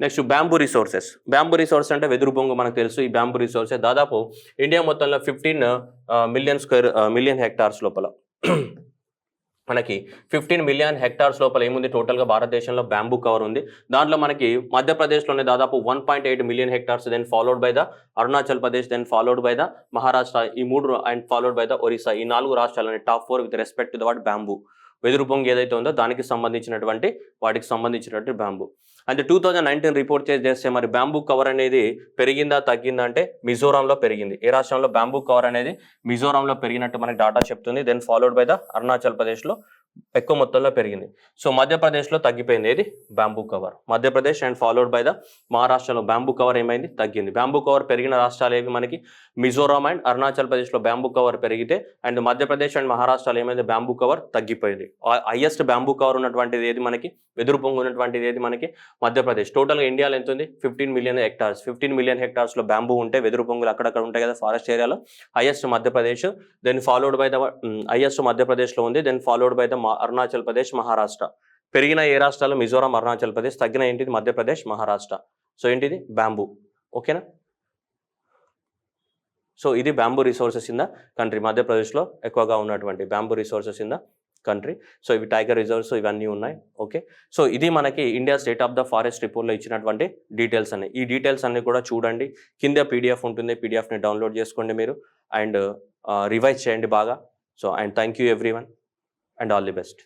Next bamboo resources. Bamboo resource అంటే వెదురు బొంగు మనకు తెలుసు. ఈ బ్యాంబూ రిసోర్సెస్ దాదాపు ఇండియా మొత్తంలో 15 మిలియన్ హెక్టార్స్ లోపల మనకి 15 మిలియన్ హెక్టార్స్ లోపల ఏముంది టోటల్గా భారతదేశంలో బ్యాంబూ కవర్ ఉంది. దాంట్లో మనకి మధ్యప్రదేశ్లోనే దాదాపు 1.8 million hectares, then followed by the Arunachal Pradesh, then followed by the Maharashtra, ఈ 3 and followed by the Orissa. ఈ 4 రాష్ట్రాలని top 4 with respect to the what bamboo. వెదురు పొంగు ఏదైతే ఉందో దానికి వాటికి సంబంధించినటువంటి బ్యాంబూ. అంటే 2019 రిపోర్ట్ చేస్తే మరి బ్యాంబూ కవర్ అనేది పెరిగిందా తగ్గిందా అంటే మిజోరాంలో పెరిగింది. ఏ రాష్ట్రంలో బ్యాంబూ కవర్ అనేది మిజోరాంలో పెరిగినట్టు మనకి డాటా చెప్తుంది. Then followed by the Arunachal ప్రదేశ్లో ఎక్కువ మొత్తంలో పెరిగింది. సో మధ్యప్రదేశ్లో తగ్గిపోయింది ఏది bamboo cover. Madhya Pradesh and followed by the మహారాష్ట్రలో బ్యాంబూ కవర్ ఏమైంది తగ్గింది. బ్యాంబూ కవర్ పెరిగిన రాష్ట్రాలు ఏవి మనకి మిజోరాం అండ్ అరుణాచల్ ప్రదేశ్లో బ్యాంబూ కవర్ పెరిగితే, అండ్ మధ్యప్రదేశ్ అండ్ మహారాష్ట్రలో ఏమైంది బ్యాంబూ కవర్ తగ్గిపోయింది. హైయెస్ట్ బ్యాంబూ కవర్ ఉన్నటువంటిది ఏది మనకి, వెదురు పొంగు ఉన్నటువంటిది ఏది మనకి మధ్యప్రదేశ్. టోటల్గా ఇండియాలో ఎంత ఉంది 15 మిలియన్ హెక్టార్స్. 15 మిలియన్ హెక్టార్స్లో బ్యాంబూ ఉంటే వెదురు పొంగులు అక్కడక్కడ ఉంటాయి కదా ఫారెస్ట్ ఏరియాలో. Highest Madhya Pradesh, then followed by the highest మధ్యప్రదేశ్లో ఉంది, then followed by the Arunachal Pradesh, Maharashtra. పెరిగిన ఏ రాష్ట్రాలు మిజోరాం, అరుణాచల్ ప్రదేశ్. తగ్గిన ఏంటిది మధ్యప్రదేశ్, మహారాష్ట్ర. సో ఏంటిది బ్యాంబూ. ఓకేనా. సో ఇది bamboo resources in the country. మధ్యప్రదేశ్లో ఎక్కువగా ఉన్నటువంటి bamboo resources in the country. So ఇవి టైగర్ రిజర్వ్స్ ఇవన్నీ ఉన్నాయి. ఓకే, సో ఇది మనకి India state of the forest రిపోర్ట్లో ఇచ్చినటువంటి డీటెయిల్స్ అన్ని. ఈ డీటెయిల్స్ అన్ని కూడా చూడండి. కింద పీడిఎఫ్ ఉంటుంది, పీడిఎఫ్ని డౌన్లోడ్ చేసుకోండి మీరు, అండ్ రివైజ్ చేయండి బాగా. So and thank you everyone and all the best.